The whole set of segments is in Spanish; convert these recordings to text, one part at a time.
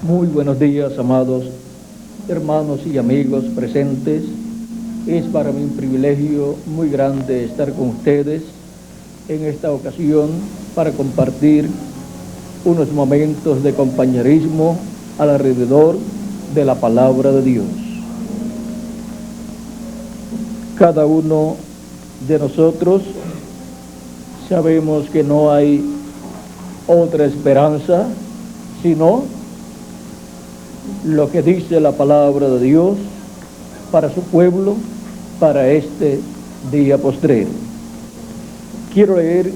Muy buenos días, amados hermanos y amigos presentes. Es para mí un privilegio muy grande estar con ustedes en esta ocasión para compartir unos momentos de compañerismo alrededor de la palabra de Dios. Cada uno de nosotros sabemos que no hay otra esperanza sino lo que dice la palabra de Dios para su pueblo, para este día postrero. Quiero leer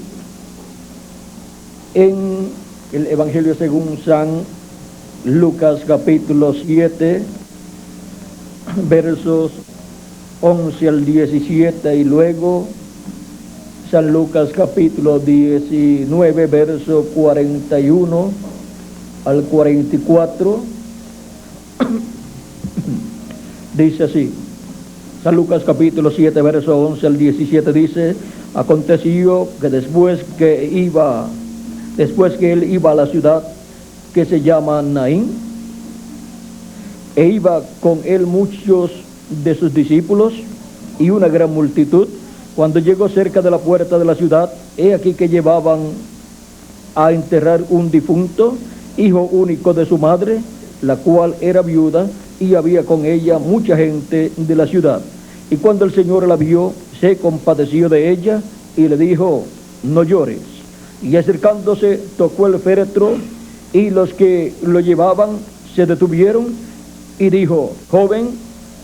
en el Evangelio según San Lucas capítulo 7, versos 11 al 17, y luego San Lucas capítulo 19, verso 41 al 44. Dice así, San Lucas capítulo 7, verso 11 al 17, dice: aconteció que después que él iba a la ciudad que se llama Naín, e iba con él muchos de sus discípulos y una gran multitud. Cuando llegó cerca de la puerta de la ciudad, he aquí que llevaban a enterrar un difunto, hijo único de su madre, la cual era viuda, y había con ella mucha gente de la ciudad. Y cuando el Señor la vio, se compadeció de ella y le dijo: no llores. Y acercándose, tocó el féretro, y los que lo llevaban se detuvieron, y dijo: joven,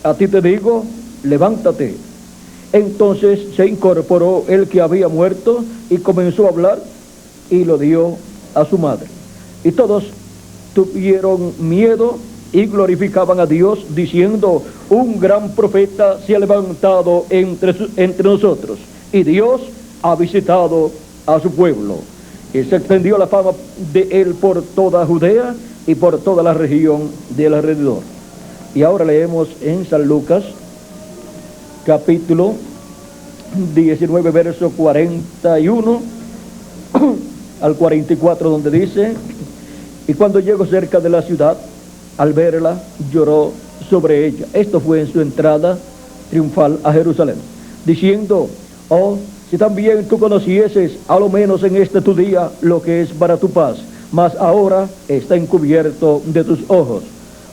a ti te digo, levántate. Entonces se incorporó el que había muerto y comenzó a hablar, y lo dio a su madre. Y todos tuvieron miedo y glorificaban a Dios, diciendo: un gran profeta se ha levantado entre nosotros, y Dios ha visitado a su pueblo. Y se extendió la fama de él por toda Judea y por toda la región del alrededor. Y ahora leemos en San Lucas capítulo 19, verso 41 al 44, donde dice: y cuando llegó cerca de la ciudad, al verla, lloró sobre ella. Esto fue en su entrada triunfal a Jerusalén, diciendo: oh, si también tú conocieses, a lo menos en este tu día, lo que es para tu paz, mas ahora está encubierto de tus ojos.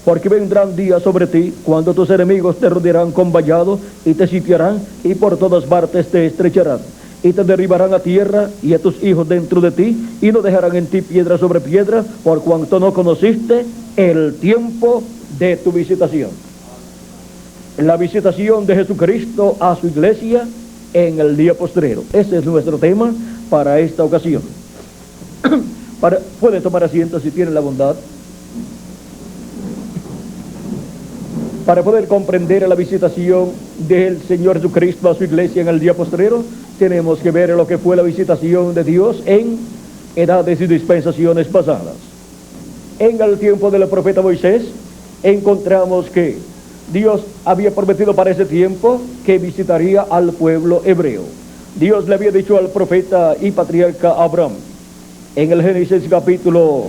Porque vendrán días sobre ti, cuando tus enemigos te rodearán con vallado, y te sitiarán, y por todas partes te estrecharán, y te derribarán a tierra, y a tus hijos dentro de ti, y no dejarán en ti piedra sobre piedra, por cuanto no conociste el tiempo de tu visitación. La visitación de Jesucristo a su iglesia en el día postrero. Ese es nuestro tema para esta ocasión. Pueden tomar asiento si tienen la bondad. Para poder comprender la visitación del Señor Jesucristo a su iglesia en el día postrero, tenemos que ver lo que fue la visitación de Dios en edades y dispensaciones pasadas. En el tiempo del profeta Moisés, encontramos que Dios había prometido para ese tiempo que visitaría al pueblo hebreo. Dios le había dicho al profeta y patriarca Abraham, en el Génesis capítulo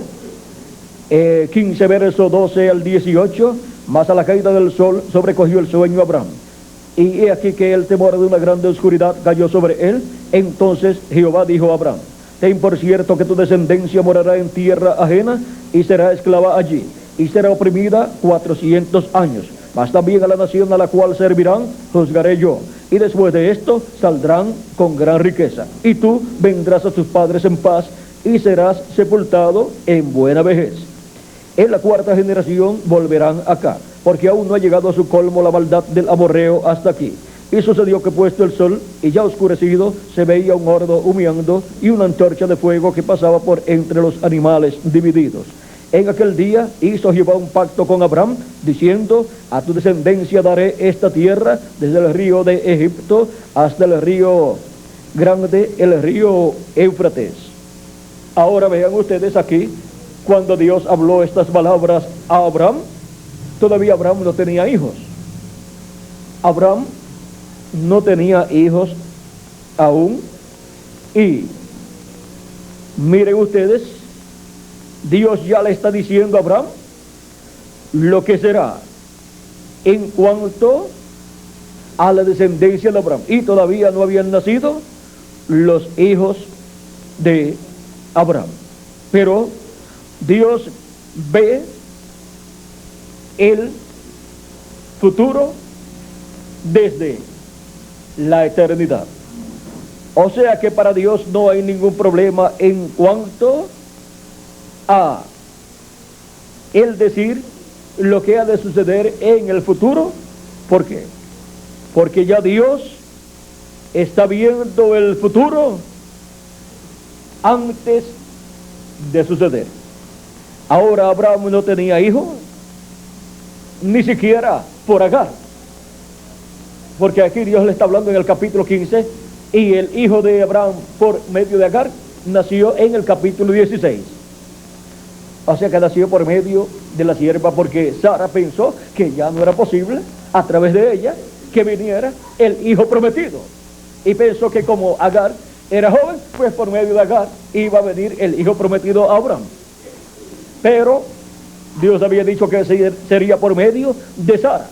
15, verso 12 al 18, mas a la caída del sol sobrecogió el sueño a Abraham, y he aquí que el temor de una grande oscuridad cayó sobre él. Entonces Jehová dijo a Abraham: ten por cierto que tu descendencia morará en tierra ajena, y será esclava allí, y será oprimida 400 años. Mas también a la nación a la cual servirán juzgaré yo, y después de esto saldrán con gran riqueza. Y tú vendrás a tus padres en paz, y serás sepultado en buena vejez. En la cuarta generación volverán acá, porque aún no ha llegado a su colmo la maldad del amorreo hasta aquí. Y sucedió que puesto el sol y ya oscurecido, se veía un horno humeando y una antorcha de fuego que pasaba por entre los animales divididos. En aquel día hizo Jehová un pacto con Abraham, diciendo: a tu descendencia daré esta tierra, desde el río de Egipto hasta el río grande, el río Éufrates. Ahora vean ustedes aquí, cuando Dios habló estas palabras a Abraham, todavía Abraham no tenía hijos. Abraham no tenía hijos aún. Y miren ustedes, Dios ya le está diciendo a Abraham lo que será en cuanto a la descendencia de Abraham. Y todavía no habían nacido los hijos de Abraham. Pero Dios ve el futuro desde la eternidad. O sea que para Dios no hay ningún problema en cuanto a el decir lo que ha de suceder en el futuro. ¿Por qué? Porque ya Dios está viendo el futuro antes de suceder. Ahora Abraham no tenía hijo, ni siquiera por Agar, porque aquí Dios le está hablando en el capítulo 15, y el hijo de Abraham por medio de Agar nació en el capítulo 16. O sea que nació por medio de la sierva, porque Sara pensó que ya no era posible a través de ella que viniera el hijo prometido, y pensó que como Agar era joven, pues por medio de Agar iba a venir el hijo prometido a Abraham. Pero Dios había dicho que sería por medio de Sara,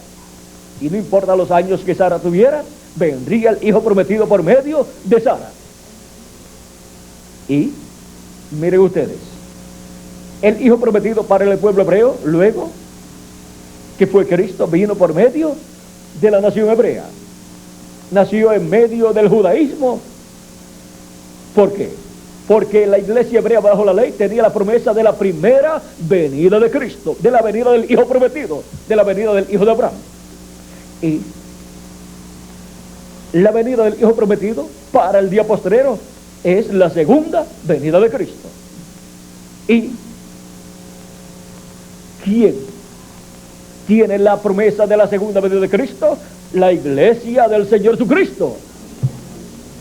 y no importa los años que Sara tuviera, vendría el hijo prometido por medio de Sara. Y miren ustedes, el hijo prometido para el pueblo hebreo, luego que fue Cristo, vino por medio de la nación hebrea. Nació en medio del judaísmo. ¿Por qué? Porque la iglesia hebrea bajo la ley tenía la promesa de la primera venida de Cristo, de la venida del hijo prometido, de la venida del hijo de Abraham. Y la venida del hijo prometido para el día postrero es la segunda venida de Cristo. ¿Y quién tiene la promesa de la segunda venida de Cristo? La iglesia del Señor Jesucristo.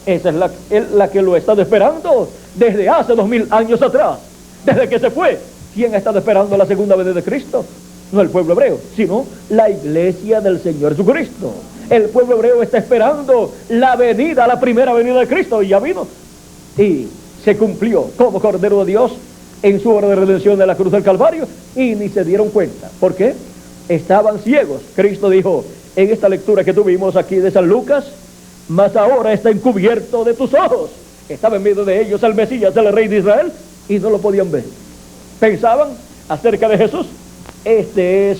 Esa es la que lo ha estado esperando desde hace 2000 años atrás, desde que se fue. ¿Quién ha estado esperando la segunda venida de Cristo? No el pueblo hebreo, sino la iglesia del Señor Jesucristo. El pueblo hebreo está esperando la venida, la primera venida de Cristo, y ya vino. Y se cumplió como Cordero de Dios en su obra de redención de la cruz del Calvario, y ni se dieron cuenta. ¿Por qué? Estaban ciegos. Cristo dijo en esta lectura que tuvimos aquí de San Lucas: mas ahora está encubierto de tus ojos. Estaba en medio de ellos el Mesías, el Rey de Israel, y no lo podían ver. Pensaban acerca de Jesús: este es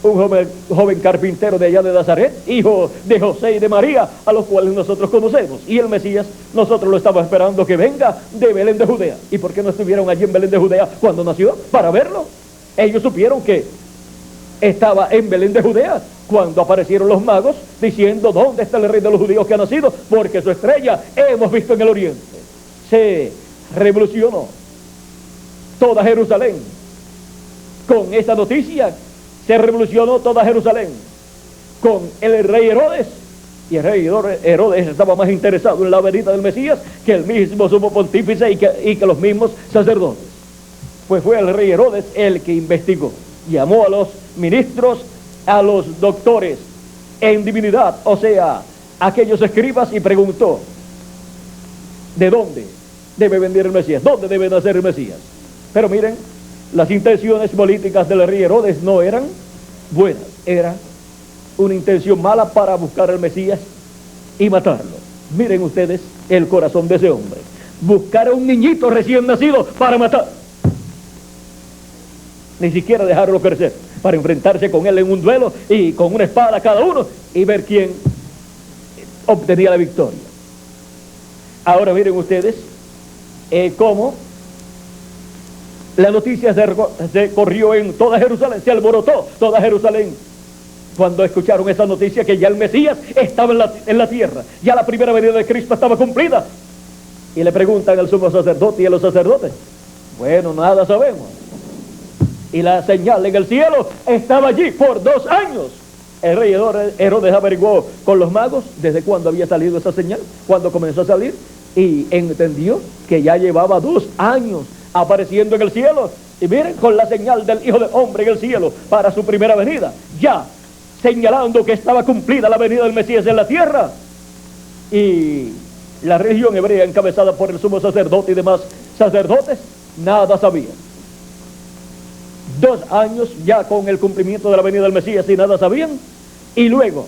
un joven carpintero de allá de Nazaret, hijo de José y de María, a los cuales nosotros conocemos. Y el Mesías, nosotros lo estamos esperando que venga de Belén de Judea. ¿Y por qué no estuvieron allí en Belén de Judea cuando nació? Para verlo. Ellos supieron que estaba en Belén de Judea cuando aparecieron los magos diciendo: ¿dónde está el rey de los judíos que ha nacido? Porque su estrella hemos visto en el oriente. Se revolucionó toda Jerusalén con esa noticia. Se revolucionó toda Jerusalén con el rey Herodes, y el rey Herodes estaba más interesado en la venida del Mesías que el mismo sumo pontífice y que los mismos sacerdotes. Pues fue el rey Herodes el que investigó, llamó a los ministros, a los doctores en divinidad, o sea, aquellos escribas, y preguntó: ¿de dónde debe venir el Mesías? ¿Dónde debe nacer el Mesías? Pero miren, las intenciones políticas del rey Herodes no eran buenas, era una intención mala para buscar al Mesías y matarlo. Miren ustedes el corazón de ese hombre: buscar a un niñito recién nacido para matar. Ni siquiera dejarlo crecer para enfrentarse con él en un duelo y con una espada cada uno y ver quién obtenía la victoria. Ahora miren ustedes cómo la noticia se corrió en toda Jerusalén, se alborotó toda Jerusalén cuando escucharon esa noticia que ya el Mesías estaba en la tierra, ya la primera venida de Cristo estaba cumplida. Y le preguntan al sumo sacerdote y a los sacerdotes: bueno, nada sabemos. Y la señal en el cielo estaba allí por 2 años. El rey Herodes averiguó con los magos desde cuándo había salido esa señal, cuándo comenzó a salir, y entendió que ya llevaba 2 años apareciendo en el cielo. Y miren, con la señal del Hijo del Hombre en el cielo para su primera venida, ya señalando que estaba cumplida la venida del Mesías en la tierra. Y la religión hebrea, encabezada por el sumo sacerdote y demás sacerdotes, nada sabía. 2 años ya con el cumplimiento de la venida del Mesías y nada sabían. Y luego,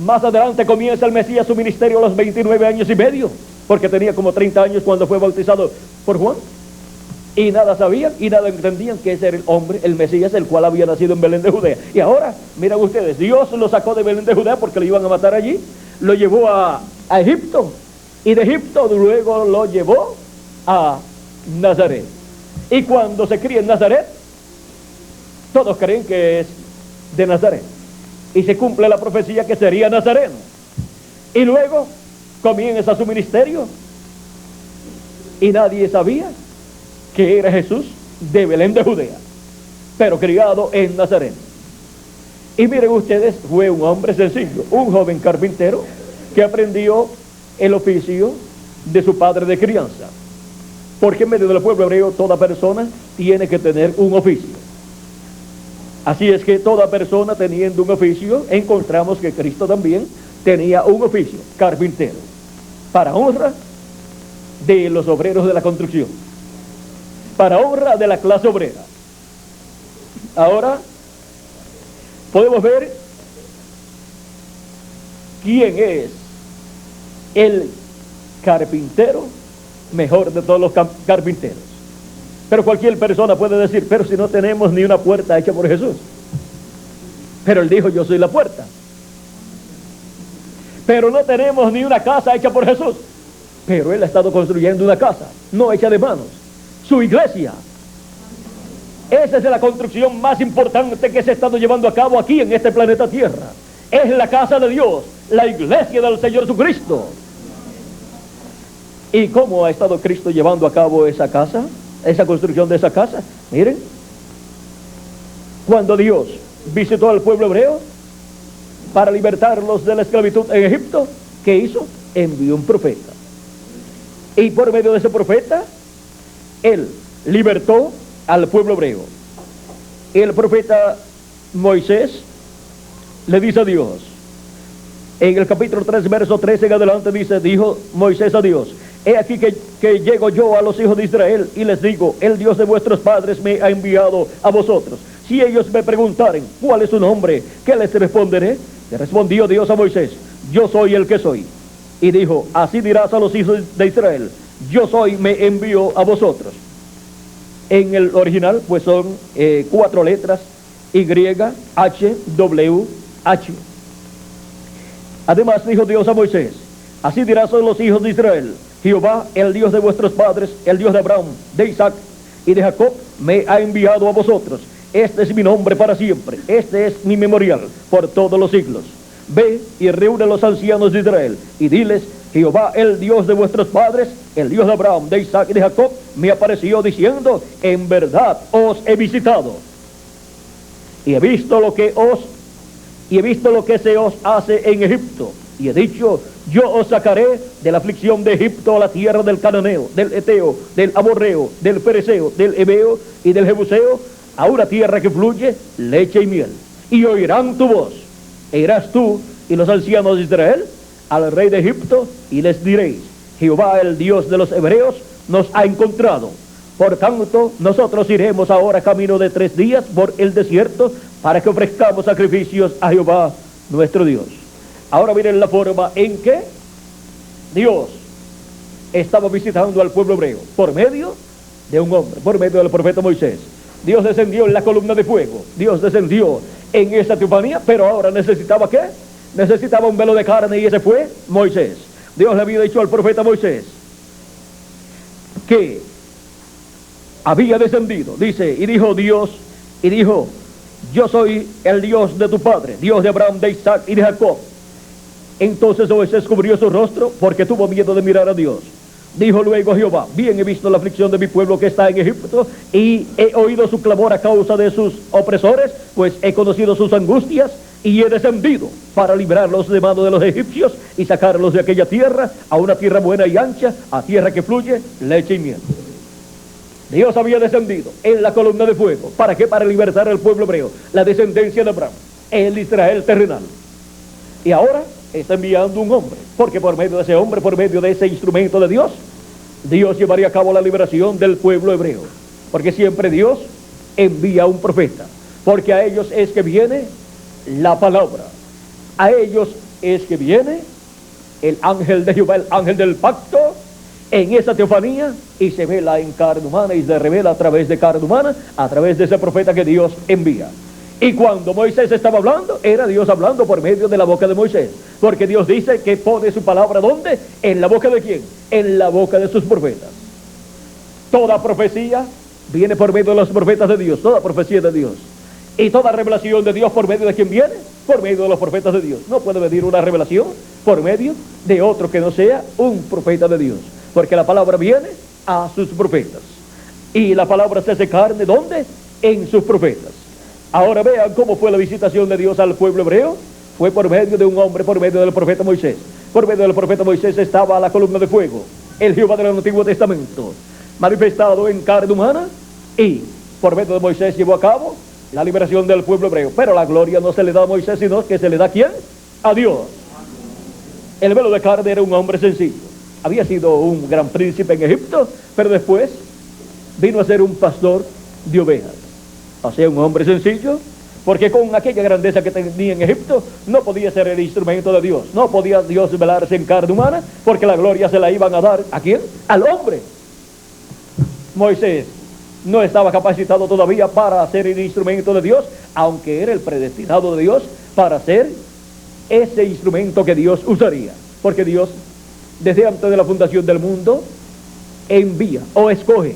más adelante comienza el Mesías su ministerio a los 29 años y medio, porque tenía como 30 años cuando fue bautizado por Juan. Y nada sabían y nada entendían que ese era el hombre, el Mesías, el cual había nacido en Belén de Judea. Y ahora, miren ustedes, Dios lo sacó de Belén de Judea porque lo iban a matar allí, lo llevó a Egipto, y de Egipto luego lo llevó a Nazaret. Y cuando se cría en Nazaret, todos creen que es de Nazaret, y se cumple la profecía que sería nazareno. Y luego comienza su ministerio, y nadie sabía que era Jesús de Belén de Judea, pero criado en Nazaret. Y miren ustedes, fue un hombre sencillo, un joven carpintero que aprendió el oficio de su padre de crianza, porque en medio del pueblo hebreo toda persona tiene que tener un oficio. Así es que toda persona teniendo un oficio, encontramos que Cristo también tenía un oficio, carpintero, para honra de los obreros de la construcción, para honra de la clase obrera. Ahora podemos ver quién es el carpintero mejor de todos los carpinteros. Pero cualquier persona puede decir, pero si no tenemos ni una puerta hecha por Jesús. Pero él dijo, yo soy la puerta. Pero no tenemos ni una casa hecha por Jesús. Pero él ha estado construyendo una casa, no hecha de manos, su iglesia. Esa es la construcción más importante que se ha estado llevando a cabo aquí en este planeta Tierra. Es la casa de Dios, la iglesia del Señor Jesucristo. ¿Y cómo ha estado Cristo llevando a cabo esa casa? Esa construcción de esa casa. Miren, cuando Dios visitó al pueblo hebreo para libertarlos de la esclavitud en Egipto, ¿qué hizo? Envió un profeta. Y por medio de ese profeta, él libertó al pueblo hebreo. El profeta Moisés le dice a Dios, en el capítulo 3, verso 13 en adelante dice, dijo Moisés a Dios, he aquí que llego yo a los hijos de Israel y les digo, el Dios de vuestros padres me ha enviado a vosotros. Si ellos me preguntaren, ¿cuál es su nombre? ¿Qué les responderé? Le respondió Dios a Moisés, yo soy el que soy. Y dijo, así dirás a los hijos de Israel, yo soy, me envío a vosotros. En el original, pues son 4 letras, Y, H, W, H. Además dijo Dios a Moisés, así dirás a los hijos de Israel, Jehová, el Dios de vuestros padres, el Dios de Abraham, de Isaac y de Jacob, me ha enviado a vosotros. Este es mi nombre para siempre, este es mi memorial por todos los siglos. Ve y reúne a los ancianos de Israel y diles, Jehová, el Dios de vuestros padres, el Dios de Abraham, de Isaac y de Jacob, me apareció diciendo, en verdad os he visitado y he visto lo que se os hace en Egipto, y he dicho, yo os sacaré de la aflicción de Egipto a la tierra del Cananeo, del Eteo, del Amorreo, del Fereceo, del Heveo y del Jebuseo, a una tierra que fluye leche y miel. Y oirán tu voz, e irás tú y los ancianos de Israel al rey de Egipto, y les diréis, Jehová, el Dios de los hebreos, nos ha encontrado. Por tanto, nosotros iremos ahora camino de 3 días por el desierto para que ofrezcamos sacrificios a Jehová nuestro Dios. Ahora miren la forma en que Dios estaba visitando al pueblo hebreo, por medio de un hombre, por medio del profeta Moisés. Dios descendió en la columna de fuego, Dios descendió en esa teofanía, pero ahora necesitaba ¿qué? Necesitaba un velo de carne, y ese fue Moisés. Dios le había dicho al profeta Moisés que había descendido, dice, y dijo Dios, y dijo, yo soy el Dios de tu padre, Dios de Abraham, de Isaac y de Jacob. Entonces Moisés cubrió su rostro porque tuvo miedo de mirar a Dios. Dijo luego Jehová, bien he visto la aflicción de mi pueblo que está en Egipto, y he oído su clamor a causa de sus opresores, pues he conocido sus angustias, y he descendido para librarlos de mano de los egipcios y sacarlos de aquella tierra a una tierra buena y ancha, a tierra que fluye leche y miel. Dios había descendido en la columna de fuego. ¿Para qué? Para libertar al pueblo hebreo, la descendencia de Abraham, el Israel terrenal. Y ahora está enviando un hombre, porque por medio de ese hombre, por medio de ese instrumento de Dios, Dios llevaría a cabo la liberación del pueblo hebreo. Porque siempre Dios envía un profeta, porque a ellos es que viene la palabra, a ellos es que viene el ángel de Jehová, el ángel del pacto, en esa teofanía, y se vela en carne humana y se revela a través de carne humana, a través de ese profeta que Dios envía. Y cuando Moisés estaba hablando, era Dios hablando por medio de la boca de Moisés, porque Dios dice que pone su palabra, ¿dónde? ¿En la boca de quién? En la boca de sus profetas. Toda profecía viene por medio de los profetas de Dios, toda profecía de Dios. Y toda revelación de Dios, ¿por medio de quién viene? Por medio de los profetas de Dios. No puede venir una revelación por medio de otro que no sea un profeta de Dios, porque la palabra viene a sus profetas. Y la palabra se hace carne, ¿dónde? En sus profetas. Ahora vean cómo fue la visitación de Dios al pueblo hebreo. Fue por medio de un hombre, por medio del profeta Moisés. Por medio del profeta Moisés estaba la columna de fuego, el Jehová del Antiguo Testamento, manifestado en carne humana, y por medio de Moisés llevó a cabo la liberación del pueblo hebreo. Pero la gloria no se le da a Moisés, sino que se le da ¿a quién? A Dios. El velo de carne era un hombre sencillo. Había sido un gran príncipe en Egipto, pero después vino a ser un pastor de ovejas. O sea, un hombre sencillo, porque con aquella grandeza que tenía en Egipto, no podía ser el instrumento de Dios. No podía Dios velarse en carne humana, porque la gloria se la iban a dar ¿a quién? Al hombre. Moisés no estaba capacitado todavía para ser el instrumento de Dios, aunque era el predestinado de Dios para ser ese instrumento que Dios usaría. Porque Dios, desde antes de la fundación del mundo, envía o escoge,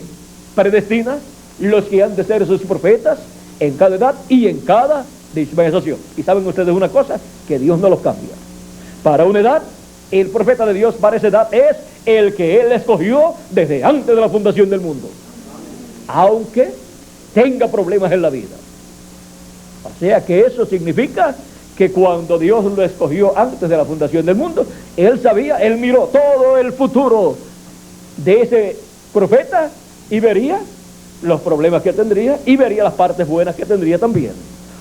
predestina los que han de ser sus profetas en cada edad y en cada dispensación. Y saben ustedes una cosa, que Dios no los cambia. Para una edad, el profeta de Dios para esa edad es el que Él escogió desde antes de la fundación del mundo, aunque tenga problemas en la vida. O sea que eso significa que cuando Dios lo escogió antes de la fundación del mundo, Él sabía, Él miró todo el futuro de ese profeta y vería los problemas que tendría y vería las partes buenas que tendría también.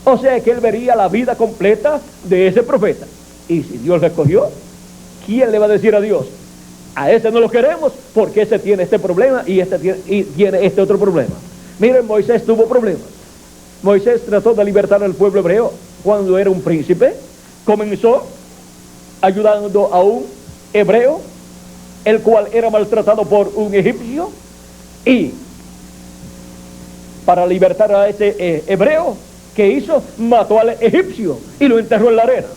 O sea que Él vería la vida completa de ese profeta. Y si Dios lo escogió, ¿quién le va a decir a Dios? A ese no lo queremos porque ese tiene este problema y tiene este otro problema. Miren, Moisés tuvo problemas. Moisés trató de libertar al pueblo hebreo cuando era un príncipe. Comenzó ayudando a un hebreo, el cual era maltratado por un egipcio, y para libertar a ese hebreo, ¿qué hizo? Mató al egipcio y lo enterró en la arena.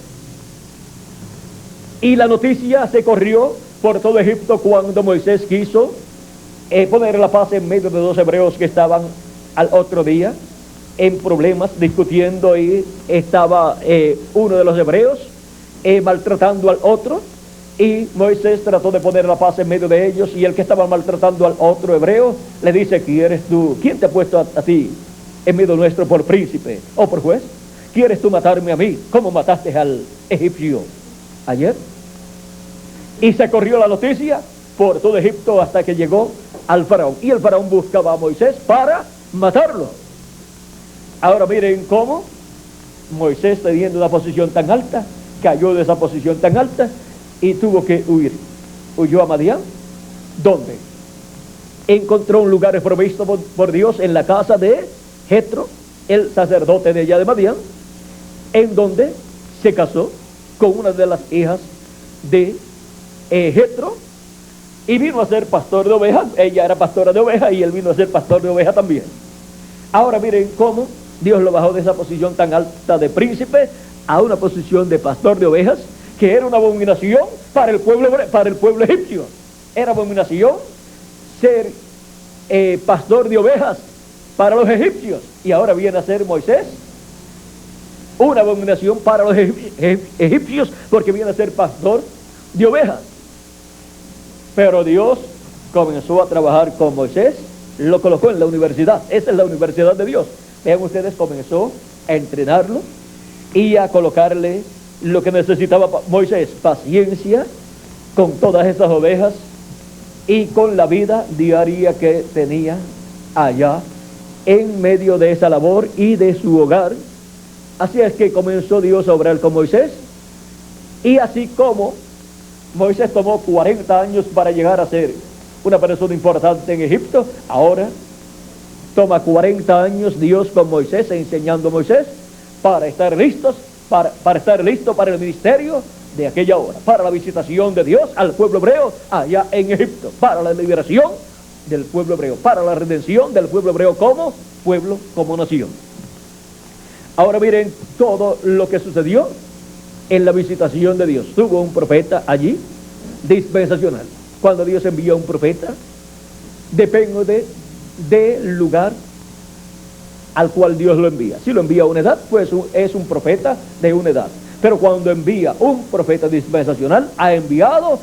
Y la noticia se corrió por todo Egipto cuando Moisés quiso poner la paz en medio de dos hebreos que estaban al otro día en problemas, discutiendo, y estaba uno de los hebreos maltratando al otro, y Moisés trató de poner la paz en medio de ellos, y el que estaba maltratando al otro hebreo le dice: ¿Quién te ha puesto a ti en medio nuestro por príncipe o por juez? ¿Quieres tú matarme a mí como mataste al egipcio ayer? Y se corrió la noticia por todo Egipto hasta que llegó al faraón, y el faraón buscaba a Moisés para matarlo. Ahora miren cómo Moisés, teniendo una posición tan alta, cayó de esa posición tan alta y tuvo que huir. Huyó a Madián, donde encontró un lugar provisto por Dios en la casa de Jetro, el sacerdote de allá de Madián, en donde se casó con una de las hijas de Jetro, y vino a ser pastor de ovejas. Ella era pastora de ovejas y él vino a ser pastor de ovejas también. Ahora miren cómo Dios lo bajó de esa posición tan alta de príncipe a una posición de pastor de ovejas, que era una abominación para el pueblo egipcio. Era abominación ser pastor de ovejas para los egipcios, y ahora viene a ser Moisés una abominación para los egipcios, porque viene a ser pastor de ovejas. Pero Dios comenzó a trabajar con Moisés, lo colocó en la universidad. Esa es la universidad de Dios. Vean ustedes, comenzó a entrenarlo y a colocarle lo que necesitaba Moisés: paciencia con todas esas ovejas y con la vida diaria que tenía allá en medio de esa labor y de su hogar. Así es que comenzó Dios a obrar con Moisés, y así como Moisés tomó 40 años para llegar a ser una persona importante en Egipto, ahora Toma 40 años Dios con Moisés, enseñando a Moisés para estar listos, para estar listo para el ministerio de aquella hora, para la visitación de Dios al pueblo hebreo allá en Egipto, para la liberación del pueblo hebreo, para la redención del pueblo hebreo como pueblo, como nación. Ahora miren todo lo que sucedió en la visitación de Dios. Tuvo un profeta allí, dispensacional. Cuando Dios envía un profeta, depende del lugar al cual Dios lo envía. Si lo envía a una edad, pues es un profeta de una edad. Pero cuando envía un profeta dispensacional, ha enviado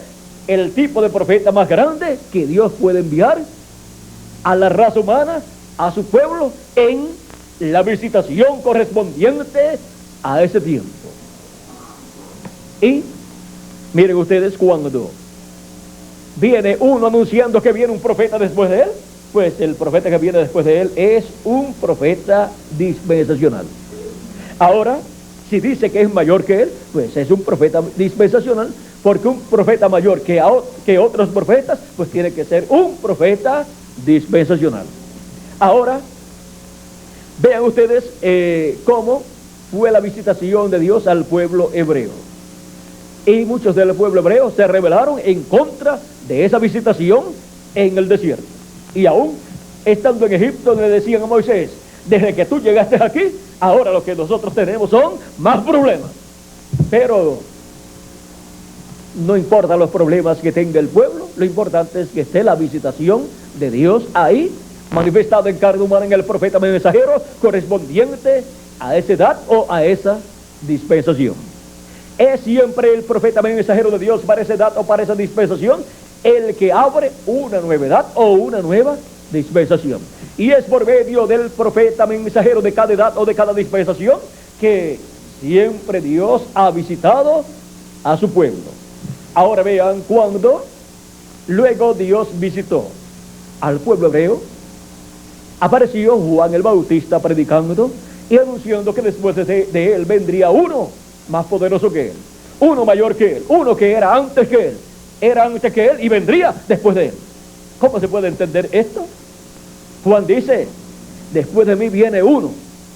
el tipo de profeta más grande que Dios puede enviar a la raza humana, a su pueblo, en la visitación correspondiente a ese tiempo. Y miren ustedes, cuando viene uno anunciando que viene un profeta después de él, pues el profeta que viene después de él es un profeta dispensacional. Ahora, si dice que es mayor que él, pues es un profeta dispensacional, porque un profeta mayor que otros profetas, pues tiene que ser un profeta dispensacional. Ahora, vean ustedes cómo fue la visitación de Dios al pueblo hebreo. Y muchos del pueblo hebreo se rebelaron en contra de esa visitación en el desierto. Y aún estando en Egipto le decían a Moisés: desde que tú llegaste aquí, ahora lo que nosotros tenemos son más problemas. Pero no importa los problemas que tenga el pueblo, lo importante es que esté la visitación de Dios ahí, manifestado en carne humana en el profeta mensajero, correspondiente a esa edad o a esa dispensación. Es siempre el profeta mensajero de Dios para esa edad o para esa dispensación el que abre una nueva edad o una nueva dispensación. Y es por medio del profeta mensajero de cada edad o de cada dispensación que siempre Dios ha visitado a su pueblo. Ahora vean, cuando luego Dios visitó al pueblo hebreo, apareció Juan el Bautista predicando y anunciando que después de él vendría uno más poderoso que él, uno mayor que él, uno que era antes que él y vendría después de él. ¿Cómo se puede entender esto? Juan dice: después de mí viene uno,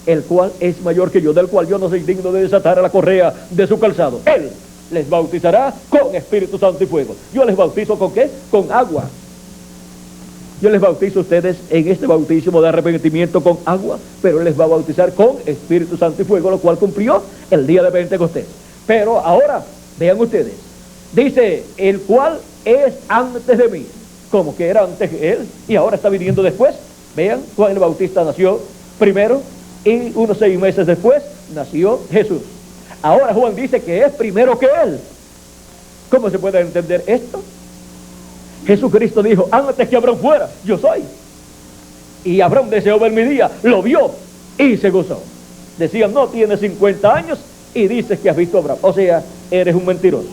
el cual es mayor que yo, del cual yo no soy digno de desatar la correa de su calzado. Él les bautizará con Espíritu Santo y fuego. Yo les bautizo ¿con qué? Con agua. Yo les bautizo a ustedes en este bautismo de arrepentimiento con agua, pero Él les va a bautizar con Espíritu Santo y fuego, lo cual cumplió el día de Pentecostés. Pero ahora, vean ustedes, dice: el cual es antes de mí, como que era antes de Él y ahora está viniendo después. Vean, Juan el Bautista nació primero y unos 6 meses después nació Jesús. Ahora Juan dice que es primero que Él. ¿Cómo se puede entender esto? Jesucristo dijo: antes que Abraham fuera, yo soy. Y Abraham deseó ver mi día, lo vio y se gozó. Decían: no, tienes 50 años y dices que has visto a Abraham. O sea, eres un mentiroso.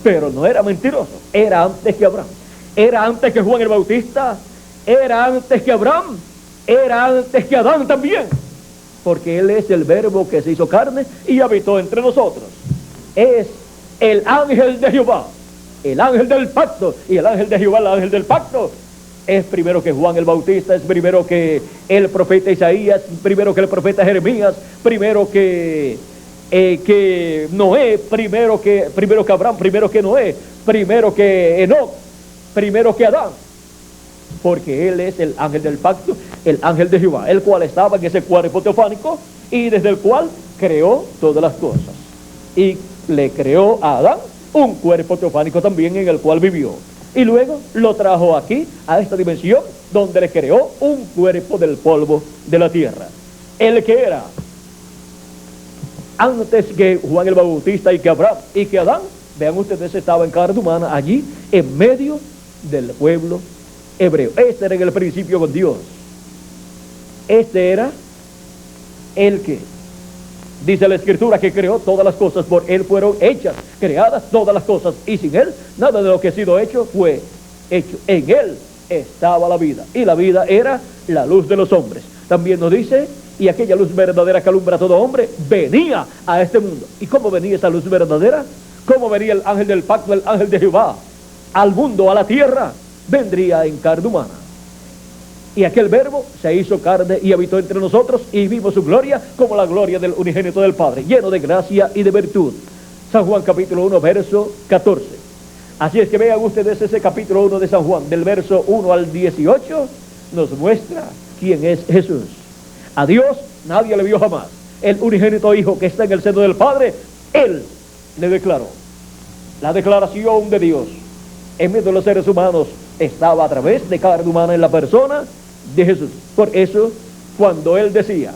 Pero no era mentiroso, era antes que Abraham. Era antes que Juan el Bautista, era antes que Abraham, era antes que Adán también. Porque Él es el verbo que se hizo carne y habitó entre nosotros. Es el ángel de Jehová, el ángel del pacto. Y el ángel de Jehová, el ángel del pacto, es primero que Juan el Bautista, es primero que el profeta Isaías, primero que el profeta Jeremías, primero que Noé, primero que Abraham, primero que Noé, primero que Enoc, primero que Adán. Porque Él es el ángel del pacto, el ángel de Jehová, el cual estaba en ese cuerpo teofánico y desde el cual creó todas las cosas. Y le creó a Adán un cuerpo teofánico también, en el cual vivió. Y luego lo trajo aquí, a esta dimensión, donde le creó un cuerpo del polvo de la tierra. El que era antes que Juan el Bautista y que Abraham y que Adán, vean ustedes, estaba en carne humana allí, en medio del pueblo hebreo. Este era en el principio con Dios. Este era el que, dice la Escritura, que creó todas las cosas. Por Él fueron hechas, creadas todas las cosas, y sin Él nada de lo que ha sido hecho fue hecho. En Él estaba la vida, y la vida era la luz de los hombres. También nos dice: y aquella luz verdadera que alumbra a todo hombre venía a este mundo. ¿Y cómo venía esa luz verdadera? ¿Cómo venía el ángel del pacto, el ángel de Jehová, al mundo, a la tierra? Vendría en carne humana. Y aquel verbo se hizo carne y habitó entre nosotros y vimos su gloria como la gloria del unigénito del Padre, lleno de gracia y de virtud. San Juan capítulo 1, verso 14. Así es que vean ustedes ese capítulo 1 de San Juan, del verso 1 al 18, nos muestra quién es Jesús. A Dios nadie le vio jamás. El unigénito Hijo que está en el seno del Padre, Él le declaró. La declaración de Dios en medio de los seres humanos estaba a través de carne humana en la persona de Jesús. Por eso, cuando Él decía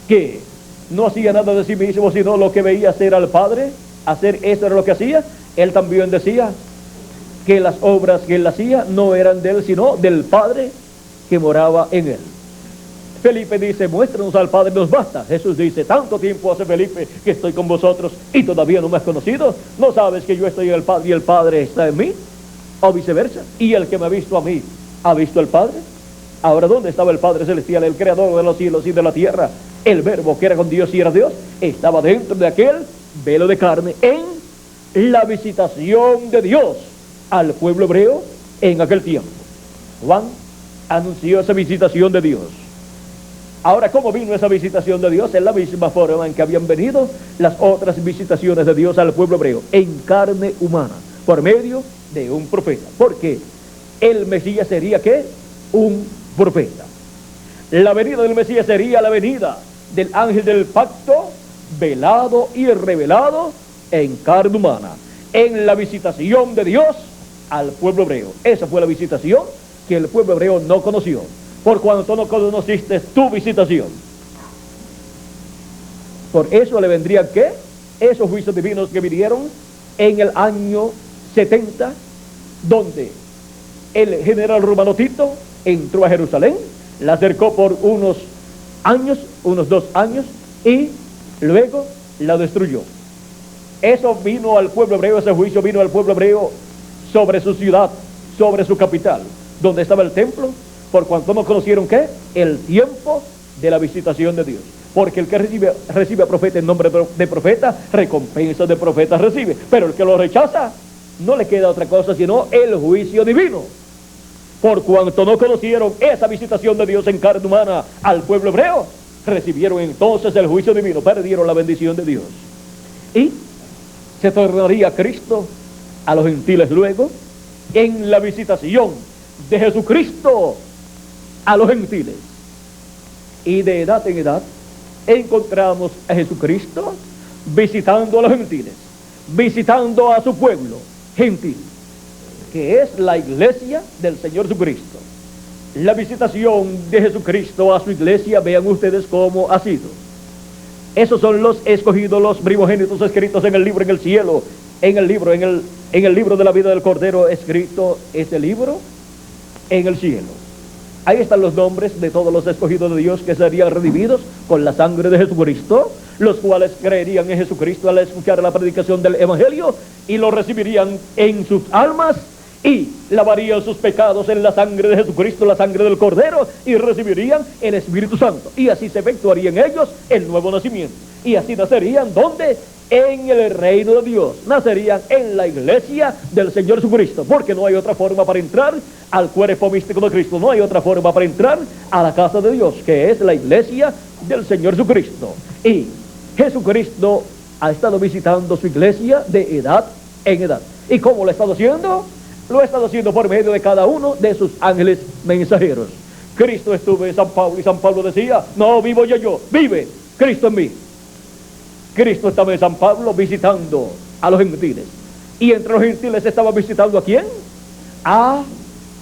que no hacía nada de sí mismo, sino lo que veía hacer al Padre, hacer eso era lo que hacía, Él también decía que las obras que Él hacía no eran de Él, sino del Padre que moraba en Él. Felipe dice, muéstranos al Padre, nos basta. Jesús dice, tanto tiempo hace, Felipe, que estoy con vosotros y todavía no me has conocido. ¿No sabes que yo estoy en el Padre y el Padre está en mí? O viceversa. Y el que me ha visto a mí, ¿ha visto al Padre? Ahora, ¿dónde estaba el Padre Celestial, el Creador de los cielos y de la tierra? El Verbo que era con Dios y era Dios, estaba dentro de aquel velo de carne en la visitación de Dios al pueblo hebreo en aquel tiempo. Juan anunció esa visitación de Dios. Ahora, ¿cómo vino esa visitación de Dios? En la misma forma en que habían venido las otras visitaciones de Dios al pueblo hebreo, en carne humana, por medio de un profeta. Porque el Mesías sería, ¿qué? Un profeta. La venida del Mesías sería la venida del ángel del pacto, velado y revelado en carne humana, en la visitación de Dios al pueblo hebreo. Esa fue la visitación que el pueblo hebreo no conoció. Por cuanto no conociste tu visitación. Por eso le vendrían, ¿qué? Esos juicios divinos que vinieron en el año 70, donde el general romano Tito entró a Jerusalén, la acercó por unos 2 años, y luego la destruyó. Eso vino al pueblo hebreo, ese juicio vino al pueblo hebreo sobre su ciudad, sobre su capital, donde estaba el templo, por cuanto no conocieron, ¿qué? El tiempo de la visitación de Dios. Porque el que recibe a profeta en nombre de profeta, recompensa de profeta recibe. Pero el que lo rechaza, no le queda otra cosa sino el juicio divino. Por cuanto no conocieron esa visitación de Dios en carne humana al pueblo hebreo, recibieron entonces el juicio divino, perdieron la bendición de Dios. Y se tornaría Cristo a los gentiles luego en la visitación de Jesucristo a los gentiles. Y de edad en edad encontramos a Jesucristo visitando a los gentiles, visitando a su pueblo gentil, que es la iglesia del Señor Jesucristo. La visitación de Jesucristo a su iglesia, vean ustedes cómo ha sido. Esos son los escogidos, los primogénitos escritos en el libro en el cielo, en el libro de la vida del Cordero, escrito ese libro en el cielo. Ahí están los nombres de todos los escogidos de Dios que serían redimidos con la sangre de Jesucristo, los cuales creerían en Jesucristo al escuchar la predicación del Evangelio y lo recibirían en sus almas y lavarían sus pecados en la sangre de Jesucristo, la sangre del Cordero, y recibirían el Espíritu Santo. Y así se efectuaría en ellos el nuevo nacimiento. Y así nacerían, ¿dónde? En el reino de Dios. Nacerían en la iglesia del Señor Jesucristo, porque no hay otra forma para entrar al cuerpo místico de Cristo, no hay otra forma para entrar a la casa de Dios, que es la iglesia del Señor Jesucristo. Y Jesucristo ha estado visitando su iglesia de edad en edad. ¿Y cómo lo ha estado haciendo? Lo ha estado haciendo por medio de cada uno de sus ángeles mensajeros. Cristo estuvo en San Pablo y San Pablo decía, no vivo yo, vive Cristo en mí. Cristo estaba en San Pablo visitando a los gentiles. Y entre los gentiles estaba visitando ¿a quién? A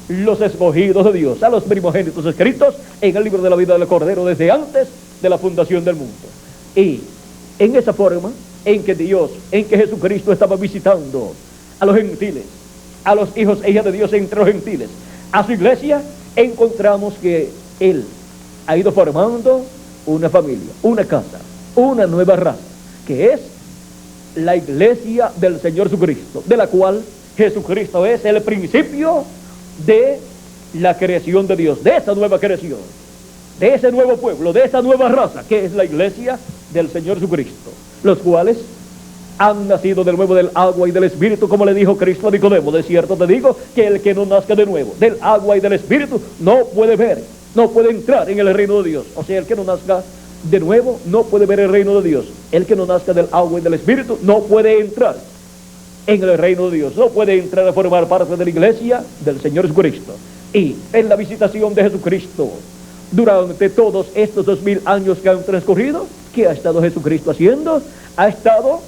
los escogidos de Dios, a los primogénitos escritos en el libro de la vida del Cordero desde antes de la fundación del mundo. Y en esa forma en que Jesucristo estaba visitando a los gentiles, a los hijos e hijas de Dios entre los gentiles, a su iglesia, encontramos que Él ha ido formando una familia, una casa, una nueva raza, que es la iglesia del Señor Jesucristo, de la cual Jesucristo es el principio de la creación de Dios, de esa nueva creación, de ese nuevo pueblo, de esa nueva raza, que es la iglesia del Señor Jesucristo, los cuales han nacido de nuevo del agua y del Espíritu, como le dijo Cristo a Nicodemo. De cierto te digo que el que no nazca de nuevo del agua y del Espíritu no puede ver, no puede entrar en el reino de Dios. O sea, el que no nazca de nuevo no puede ver el reino de Dios. El que no nazca del agua y del Espíritu no puede entrar en el reino de Dios, no puede entrar a formar parte de la iglesia del Señor Jesucristo. Y en la visitación de Jesucristo durante todos estos 2000 años que han transcurrido, ¿qué ha estado Jesucristo haciendo? Ha estado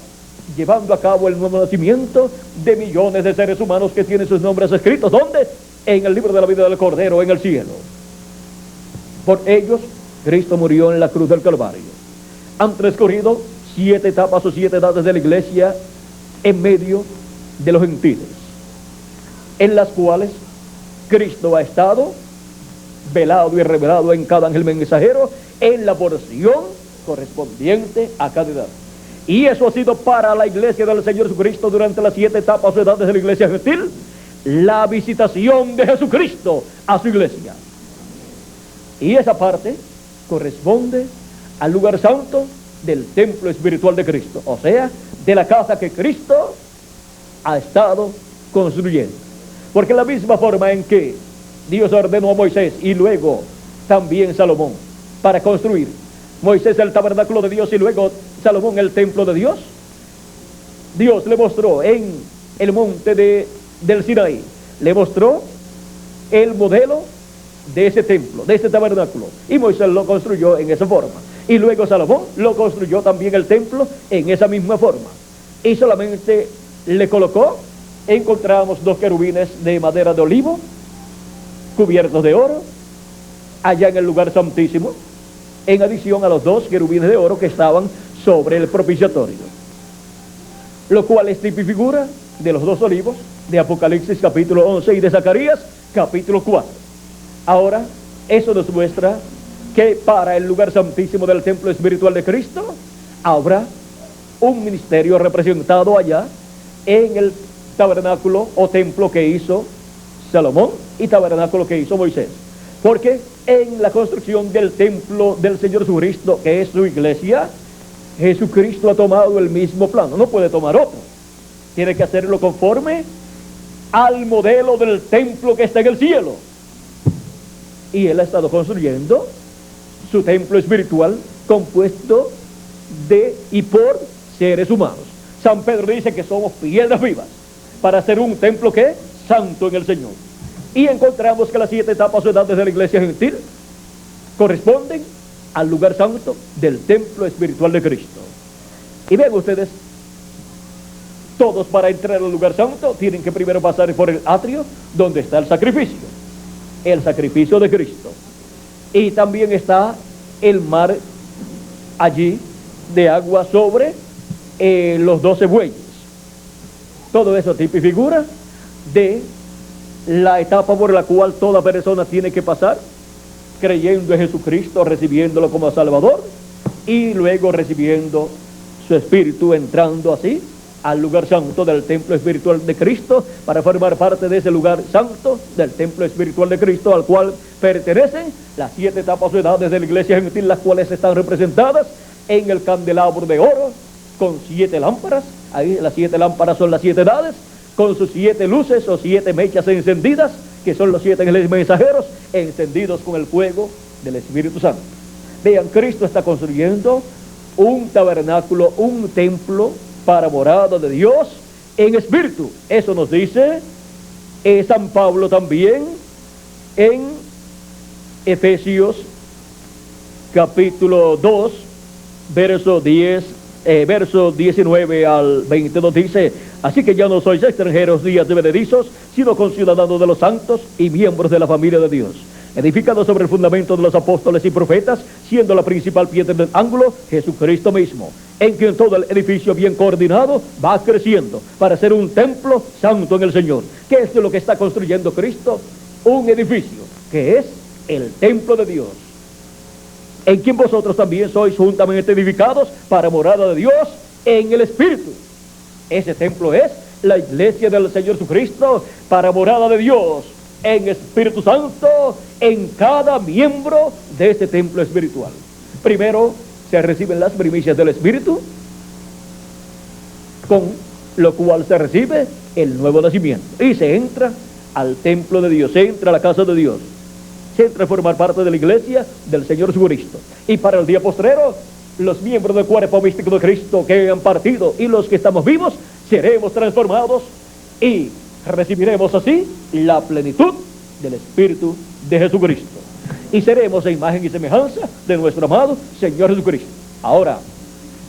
llevando a cabo el nuevo nacimiento de millones de seres humanos que tienen sus nombres escritos. ¿Dónde? En el libro de la vida del Cordero, en el cielo. Por ellos, Cristo murió en la cruz del Calvario. Han transcurrido 7 etapas o 7 edades de la iglesia en medio de los gentiles, en las cuales Cristo ha estado velado y revelado en cada ángel mensajero en la porción correspondiente a cada edad. Y eso ha sido para la iglesia del Señor Jesucristo durante las 7 etapas o edades de la iglesia gentil, la visitación de Jesucristo a su iglesia. Y esa parte corresponde al lugar santo del templo espiritual de Cristo, o sea, de la casa que Cristo ha estado construyendo. Porque la misma forma en que Dios ordenó a Moisés y luego también Salomón para construir, Moisés el tabernáculo de Dios y luego Salomón el templo de Dios, Dios le mostró en el monte del Sinaí, le mostró el modelo de ese templo, de ese tabernáculo, y Moisés lo construyó en esa forma, y luego Salomón lo construyó también el templo en esa misma forma, y solamente le colocó, encontramos 2 querubines de madera de olivo cubiertos de oro allá en el lugar santísimo, en adición a los 2 querubines de oro que estaban sobre el propiciatorio, lo cual es tipo y figura de los 2 olivos de Apocalipsis capítulo 11 y de Zacarías capítulo 4. Ahora, eso nos muestra que para el lugar santísimo del templo espiritual de Cristo habrá un ministerio representado allá en el tabernáculo o templo que hizo Salomón y tabernáculo que hizo Moisés. Porque en la construcción del templo del Señor Jesucristo, que es su iglesia, Jesucristo ha tomado el mismo plano, no puede tomar otro. Tiene que hacerlo conforme al modelo del templo que está en el cielo. Y Él ha estado construyendo su templo espiritual compuesto de y por seres humanos. San Pedro dice que somos piedras vivas para hacer un templo que es santo en el Señor. Y encontramos que las 7 etapas o edades de la iglesia gentil corresponden al lugar santo del templo espiritual de Cristo. Y vean ustedes, todos para entrar al lugar santo tienen que primero pasar por el atrio donde está el sacrificio de Cristo. Y también está el mar allí de agua sobre los 12 bueyes. Todo eso tipo y figura de la etapa por la cual toda persona tiene que pasar, creyendo en Jesucristo, recibiéndolo como Salvador, y luego recibiendo su Espíritu, entrando así al lugar santo del templo espiritual de Cristo, para formar parte de ese lugar santo del templo espiritual de Cristo, al cual pertenecen las 7 etapas o edades de la iglesia gentil, las cuales están representadas en el candelabro de oro, con 7 lámparas, ahí las 7 lámparas son las 7 edades, con sus 7 luces o 7 mechas encendidas, que son los 7 ángeles mensajeros, encendidos con el fuego del Espíritu Santo. Vean, Cristo está construyendo un tabernáculo, un templo para morada de Dios en espíritu. Eso nos dice San Pablo también en Efesios capítulo 2, verso 19 al 22 dice: así que ya no sois extranjeros ni advenedizos, sino conciudadanos de los santos y miembros de la familia de Dios, edificados sobre el fundamento de los apóstoles y profetas, siendo la principal piedra del ángulo Jesucristo mismo, en quien todo el edificio bien coordinado va creciendo para ser un templo santo en el Señor. ¿Qué es lo que está construyendo Cristo? Un edificio que es el templo de Dios, en quien vosotros también sois juntamente edificados para morada de Dios en el Espíritu. Ese templo es la iglesia del Señor Jesucristo para morada de Dios en Espíritu Santo en cada miembro de este templo espiritual. Primero se reciben las primicias del Espíritu, con lo cual se recibe el nuevo nacimiento y se entra al templo de Dios, se entra a la casa de Dios, se entra a formar parte de la iglesia del Señor Jesucristo. Y para el día postrero, los miembros del cuerpo místico de Cristo que han partido y los que estamos vivos, seremos transformados y recibiremos así la plenitud del Espíritu de Jesucristo. Y seremos a imagen y semejanza de nuestro amado Señor Jesucristo. Ahora,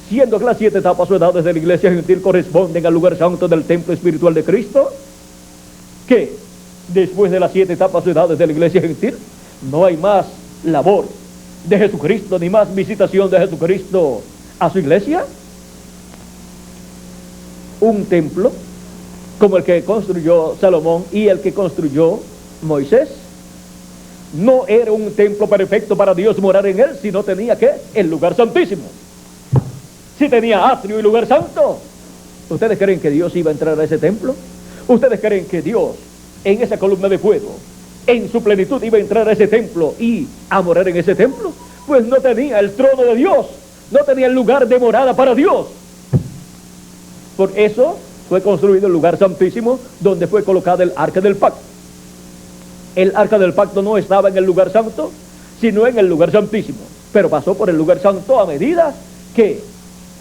siendo que las 7 etapas o edades de la iglesia gentil corresponden al lugar santo del templo espiritual de Cristo, que después de las 7 etapas o edades de la iglesia gentil, no hay más labor de Jesucristo, ni más visitación de Jesucristo a su iglesia. Un templo como el que construyó Salomón y el que construyó Moisés no era un templo perfecto para Dios morar en él, sino tenía que el lugar santísimo. Si tenía atrio y lugar santo, ¿ustedes creen que Dios iba a entrar a ese templo? ¿Ustedes creen que Dios en esa columna de fuego en su plenitud iba a entrar a ese templo y a morar en ese templo? Pues no tenía el trono de Dios, no tenía el lugar de morada para Dios. Por eso fue construido el lugar santísimo donde fue colocada el arca del pacto. El arca del pacto no estaba en el lugar santo, sino en el lugar santísimo, pero pasó por el lugar santo a medida que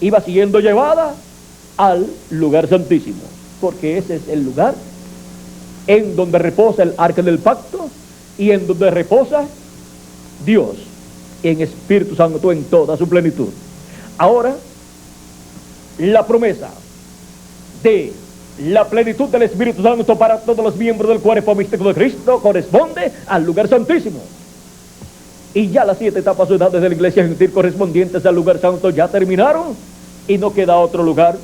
iba siendo llevada al lugar santísimo, porque ese es el lugar en donde reposa el arca del pacto y en donde reposa Dios en Espíritu Santo en toda su plenitud. Ahora, la promesa de la plenitud del Espíritu Santo para todos los miembros del cuerpo místico de Cristo corresponde al lugar santísimo. Y ya las 7 etapas o edades de la iglesia gentil correspondientes al lugar santo ya terminaron y no queda otro lugar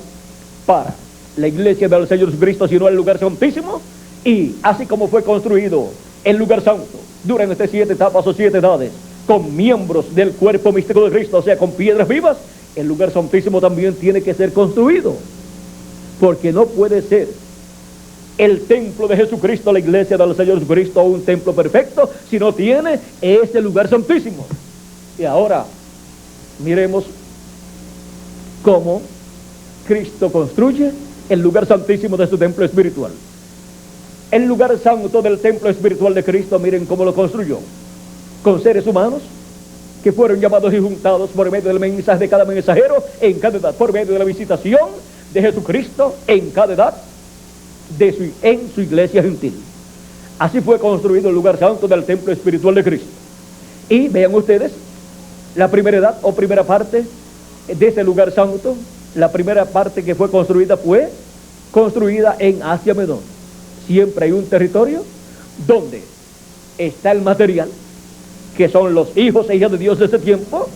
para la iglesia del Señor Jesucristo sino el lugar santísimo. Y así como fue construido el lugar santo durante estas 7 etapas o 7 edades con miembros del cuerpo místico de Cristo, o sea, con piedras vivas, el lugar santísimo también tiene que ser construido, porque no puede ser el templo de Jesucristo, la iglesia del Señor Jesucristo, un templo perfecto, si no tiene ese lugar santísimo. Y ahora miremos cómo Cristo construye el lugar santísimo de su templo espiritual. El lugar santo del templo espiritual de Cristo, miren cómo lo construyó, con seres humanos que fueron llamados y juntados por medio del mensaje de cada mensajero en cada edad, por medio de la visitación de Jesucristo en cada edad en su iglesia gentil. Así fue construido el lugar santo del templo espiritual de Cristo. Y vean ustedes, la primera edad o primera parte de ese lugar santo, la primera parte que fue construida en Asia Menor. Siempre hay un territorio donde está el material, que son los hijos e hijas de Dios de ese tiempo,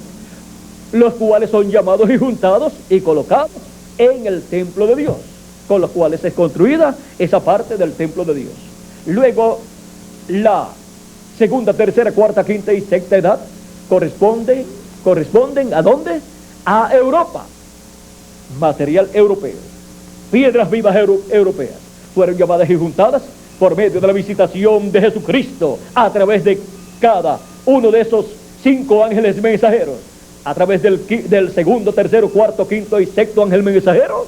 los cuales son llamados y juntados y colocados en el templo de Dios, con los cuales es construida esa parte del templo de Dios. Luego, la segunda, tercera, cuarta, quinta y sexta edad corresponden ¿a dónde? A Europa. Material europeo, piedras vivas europeas, fueron llamadas y juntadas por medio de la visitación de Jesucristo a través de cada uno de esos 5 ángeles mensajeros, a través del segundo, tercero, cuarto, quinto y sexto ángel mensajero.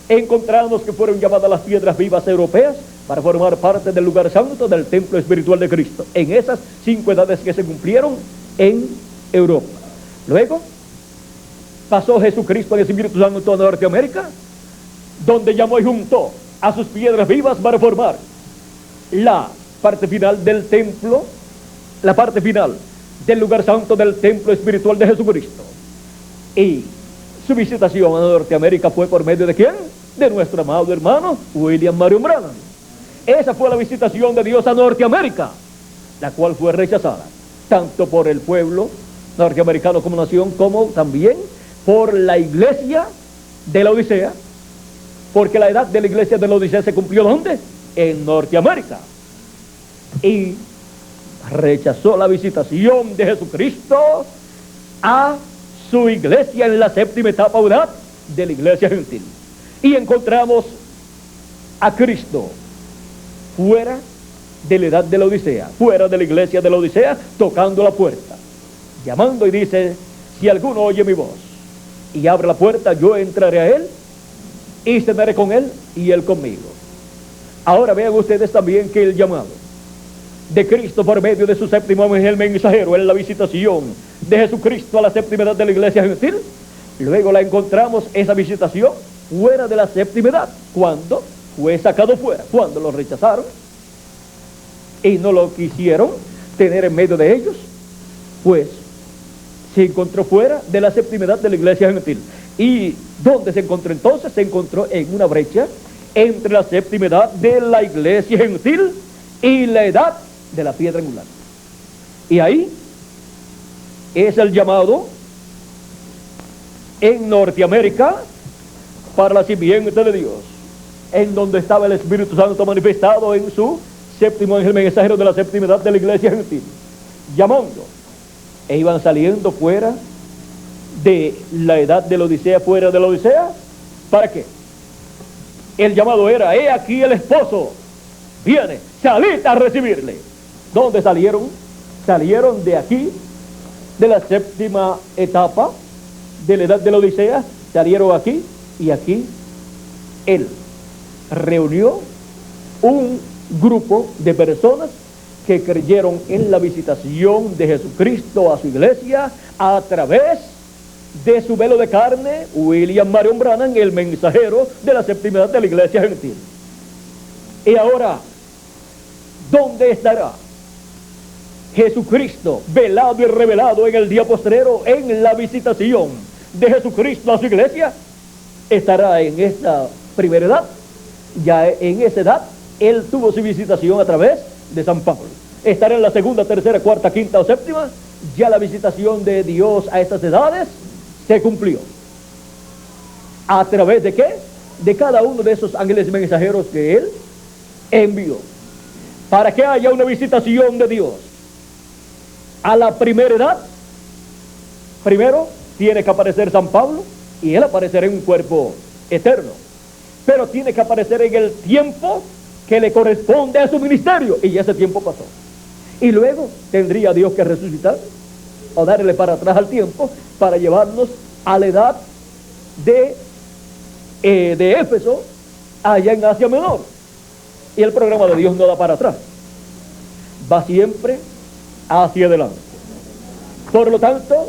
Encontramos que fueron llamadas las piedras vivas europeas para formar parte del lugar santo del templo espiritual de Cristo, en esas 5 edades que se cumplieron en Europa. Luego pasó Jesucristo en el Espíritu Santo a Norteamérica, donde llamó y juntó a sus piedras vivas para formar la parte final del templo, la parte final del lugar santo del templo espiritual de Jesucristo. Y su visitación a Norteamérica fue por medio de ¿quién? De nuestro amado hermano William Marion Branham. Esa fue la visitación de Dios a Norteamérica, la cual fue rechazada tanto por el pueblo norteamericano como nación, como también por la iglesia de la Odisea, porque la edad de la iglesia de la Odisea se cumplió ¿dónde? En Norteamérica. Y rechazó la visitación de Jesucristo a su iglesia en la séptima etapa o edad de la iglesia gentil. Y encontramos a Cristo fuera de la edad de la Odisea, fuera de la iglesia de la Odisea, tocando la puerta, llamando y dice: si alguno oye mi voz y abre la puerta, yo entraré a él y cenaré con él y él conmigo. Ahora vean ustedes también que el llamado de Cristo por medio de su séptimo ángel mensajero es la visitación de Jesucristo a la séptima edad de la iglesia gentil. Luego la encontramos, esa visitación, fuera de la séptima edad, cuando fue sacado fuera, cuando lo rechazaron y no lo quisieron tener en medio de ellos, pues se encontró fuera de la séptima edad de la iglesia gentil. ¿Y dónde se encontró entonces? Se encontró en una brecha entre la séptima edad de la iglesia gentil y la edad de la piedra angular. Y ahí es el llamado en Norteamérica para la simiente de Dios, en donde estaba el Espíritu Santo manifestado en su séptimo ángel mensajero de la séptima edad de la iglesia gentil, llamando, e iban saliendo fuera de la edad de la Odisea, fuera de la Odisea. ¿Para qué? El llamado era: he aquí el esposo viene, salid a recibirle. ¿Dónde salieron? Salieron de aquí, de la séptima etapa de la edad de la Odisea, salieron aquí, y aquí él reunió un grupo de personas que creyeron en la visitación de Jesucristo a su iglesia a través de su velo de carne, William Marion Branham, el mensajero de la séptima edad de la iglesia gentil. Y ahora, ¿dónde estará Jesucristo velado y revelado en el día postrero en la visitación de Jesucristo a su iglesia? Estará en esta primera edad. Ya en esa edad él tuvo su visitación a través de San Pablo. Estará en la segunda, tercera, cuarta, quinta o séptima. Ya la visitación de Dios a estas edades se cumplió. ¿A través de qué? De cada uno de esos ángeles mensajeros que él envió. Para que haya una visitación de Dios a la primera edad, primero tiene que aparecer San Pablo, y él aparecerá en un cuerpo eterno, pero tiene que aparecer en el tiempo que le corresponde a su ministerio, y ya ese tiempo pasó. Y luego tendría Dios que resucitar o darle para atrás al tiempo para llevarnos a la edad de Éfeso, allá en Asia Menor. Y el programa de Dios no da para atrás, va siempre hacia adelante. Por lo tanto,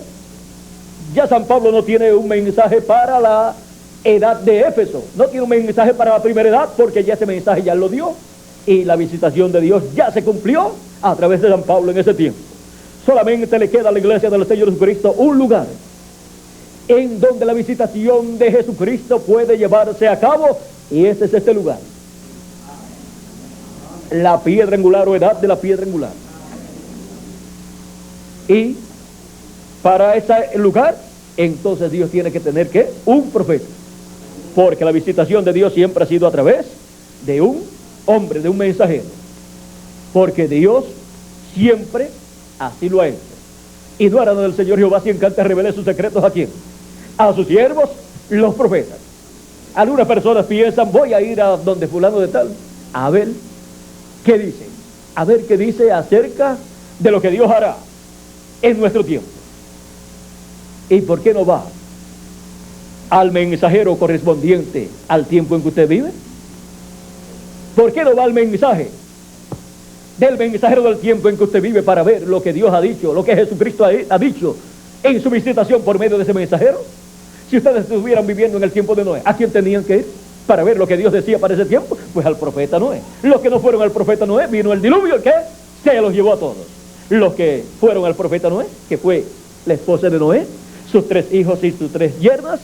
ya San Pablo no tiene un mensaje para la edad de Éfeso, no tiene un mensaje para la primera edad, porque ya ese mensaje ya lo dio, y la visitación de Dios ya se cumplió a través de San Pablo en ese tiempo. Solamente le queda a la iglesia del Señor Jesucristo un lugar en donde la visitación de Jesucristo puede llevarse a cabo, y ese es este lugar, la piedra angular, o edad de la piedra angular. Y para ese lugar, entonces Dios tiene que tener que un profeta, porque la visitación de Dios siempre ha sido a través de un hombre, de un mensajero, porque Dios siempre así lo ha hecho. Y no hará del Señor Jehová si encanta revelar sus secretos a quién, a sus siervos, los profetas. Algunas personas piensan: voy a ir a donde fulano de tal, a ver qué dice, a ver qué dice acerca de lo que Dios hará en nuestro tiempo. ¿Y por qué no va al mensajero correspondiente al tiempo en que usted vive? ¿Por qué no va al mensaje del mensajero del tiempo en que usted vive para ver lo que Dios ha dicho, lo que Jesucristo ha dicho en su visitación por medio de ese mensajero? Si ustedes estuvieran viviendo en el tiempo de Noé, ¿a quién tenían que ir para ver lo que Dios decía para ese tiempo? Pues al profeta Noé. Los que no fueron al profeta Noé, vino el diluvio que se los llevó a todos. Los que fueron al profeta Noé, que fue la esposa de Noé, sus 3 hijos y sus 3 yernas,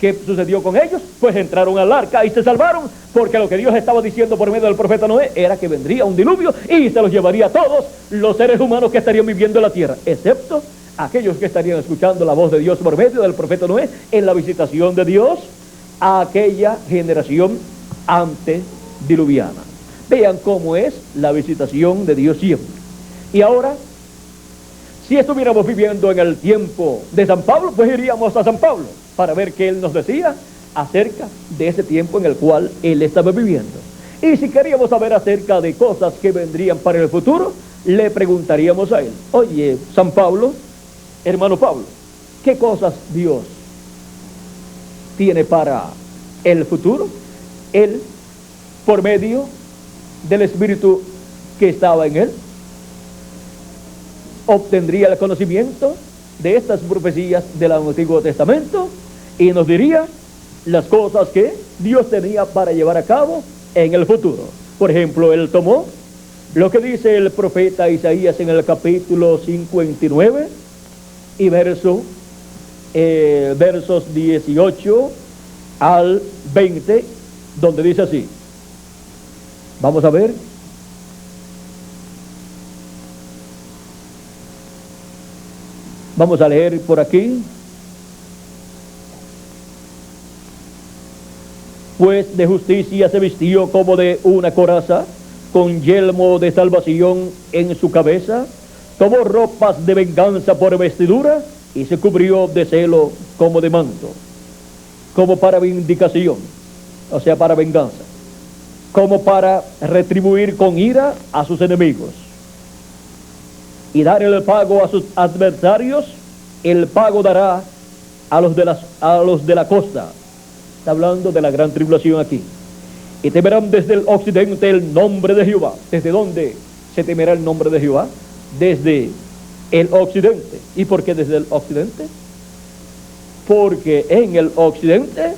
¿qué sucedió con ellos? Pues entraron al arca y se salvaron, porque lo que Dios estaba diciendo por medio del profeta Noé era que vendría un diluvio y se los llevaría a todos los seres humanos que estarían viviendo en la tierra, excepto aquellos que estarían escuchando la voz de Dios por medio del profeta Noé en la visitación de Dios a aquella generación antediluviana. Vean cómo es la visitación de Dios siempre. Y ahora, si estuviéramos viviendo en el tiempo de San Pablo, pues iríamos a San Pablo para ver qué él nos decía acerca de ese tiempo en el cual él estaba viviendo. Y si queríamos saber acerca de cosas que vendrían para el futuro, le preguntaríamos a él: oye, San Pablo, hermano Pablo, ¿qué cosas Dios tiene para el futuro, él, por medio del Espíritu que estaba en él, obtendría el conocimiento de estas profecías del Antiguo Testamento y nos diría las cosas que Dios tenía para llevar a cabo en el futuro. Por ejemplo, él tomó lo que dice el profeta Isaías en el capítulo 59 y versos 18 al 20, donde dice así. Vamos a ver. Vamos a leer por aquí. Pues de justicia se vistió como de una coraza, con yelmo de salvación en su cabeza, tomó ropas de venganza por vestidura y se cubrió de celo como de manto, como para vindicación, o sea, para venganza, como para retribuir con ira a sus enemigos y dar el pago a sus adversarios. El pago dará a los de la costa. Está hablando de la gran tribulación aquí. Y temerán desde el occidente el nombre de Jehová. ¿Desde dónde se temerá el nombre de Jehová? Desde el occidente. ¿Y por qué desde el occidente? Porque en el occidente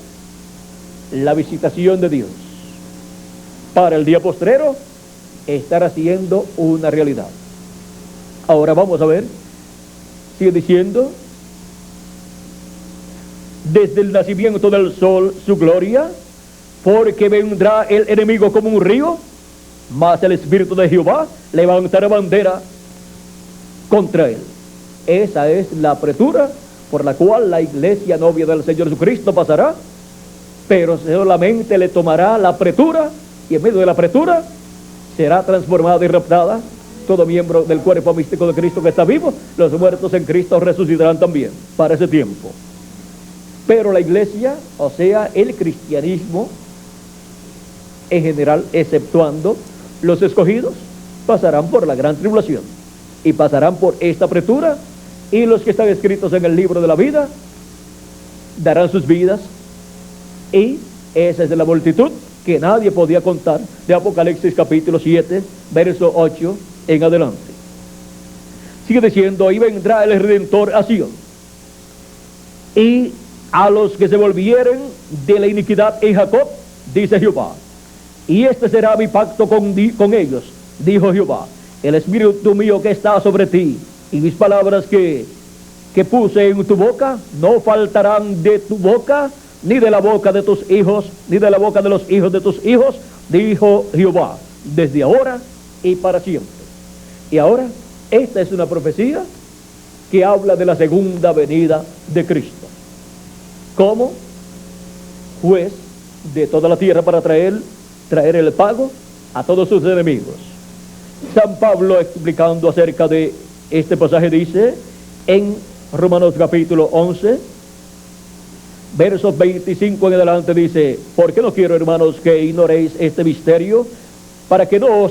la visitación de Dios para el día postrero estará siendo una realidad. Ahora vamos a ver, sigue diciendo, desde el nacimiento del sol su gloria, porque vendrá el enemigo como un río, mas el Espíritu de Jehová levantará bandera contra él. Esa es la apretura por la cual la iglesia novia del Señor Jesucristo pasará, pero solamente le tomará la apretura, y en medio de la apretura será transformada y raptada todo miembro del cuerpo místico de Cristo que está vivo. Los muertos en Cristo resucitarán también para ese tiempo. Pero la iglesia, o sea, el cristianismo en general, exceptuando los escogidos, pasarán por la gran tribulación y pasarán por esta apretura, y los que están escritos en el libro de la vida darán sus vidas, y esa es de la multitud que nadie podía contar, de Apocalipsis capítulo 7 verso 8 en adelante. Sigue diciendo, y vendrá el Redentor a Sion, y a los que se volvieren de la iniquidad en Jacob, dice Jehová, y este será mi pacto con ellos, dijo Jehová, el Espíritu mío que está sobre ti, y mis palabras que puse en tu boca, no faltarán de tu boca, ni de la boca de tus hijos, ni de la boca de los hijos de tus hijos, dijo Jehová, desde ahora y para siempre. Y ahora, esta es una profecía que habla de la segunda venida de Cristo, como juez de toda la tierra para traer el pago a todos sus enemigos. San Pablo, explicando acerca de este pasaje, dice en Romanos capítulo 11 versos 25 en adelante, dice, porque no quiero, hermanos, que ignoréis este misterio, para que no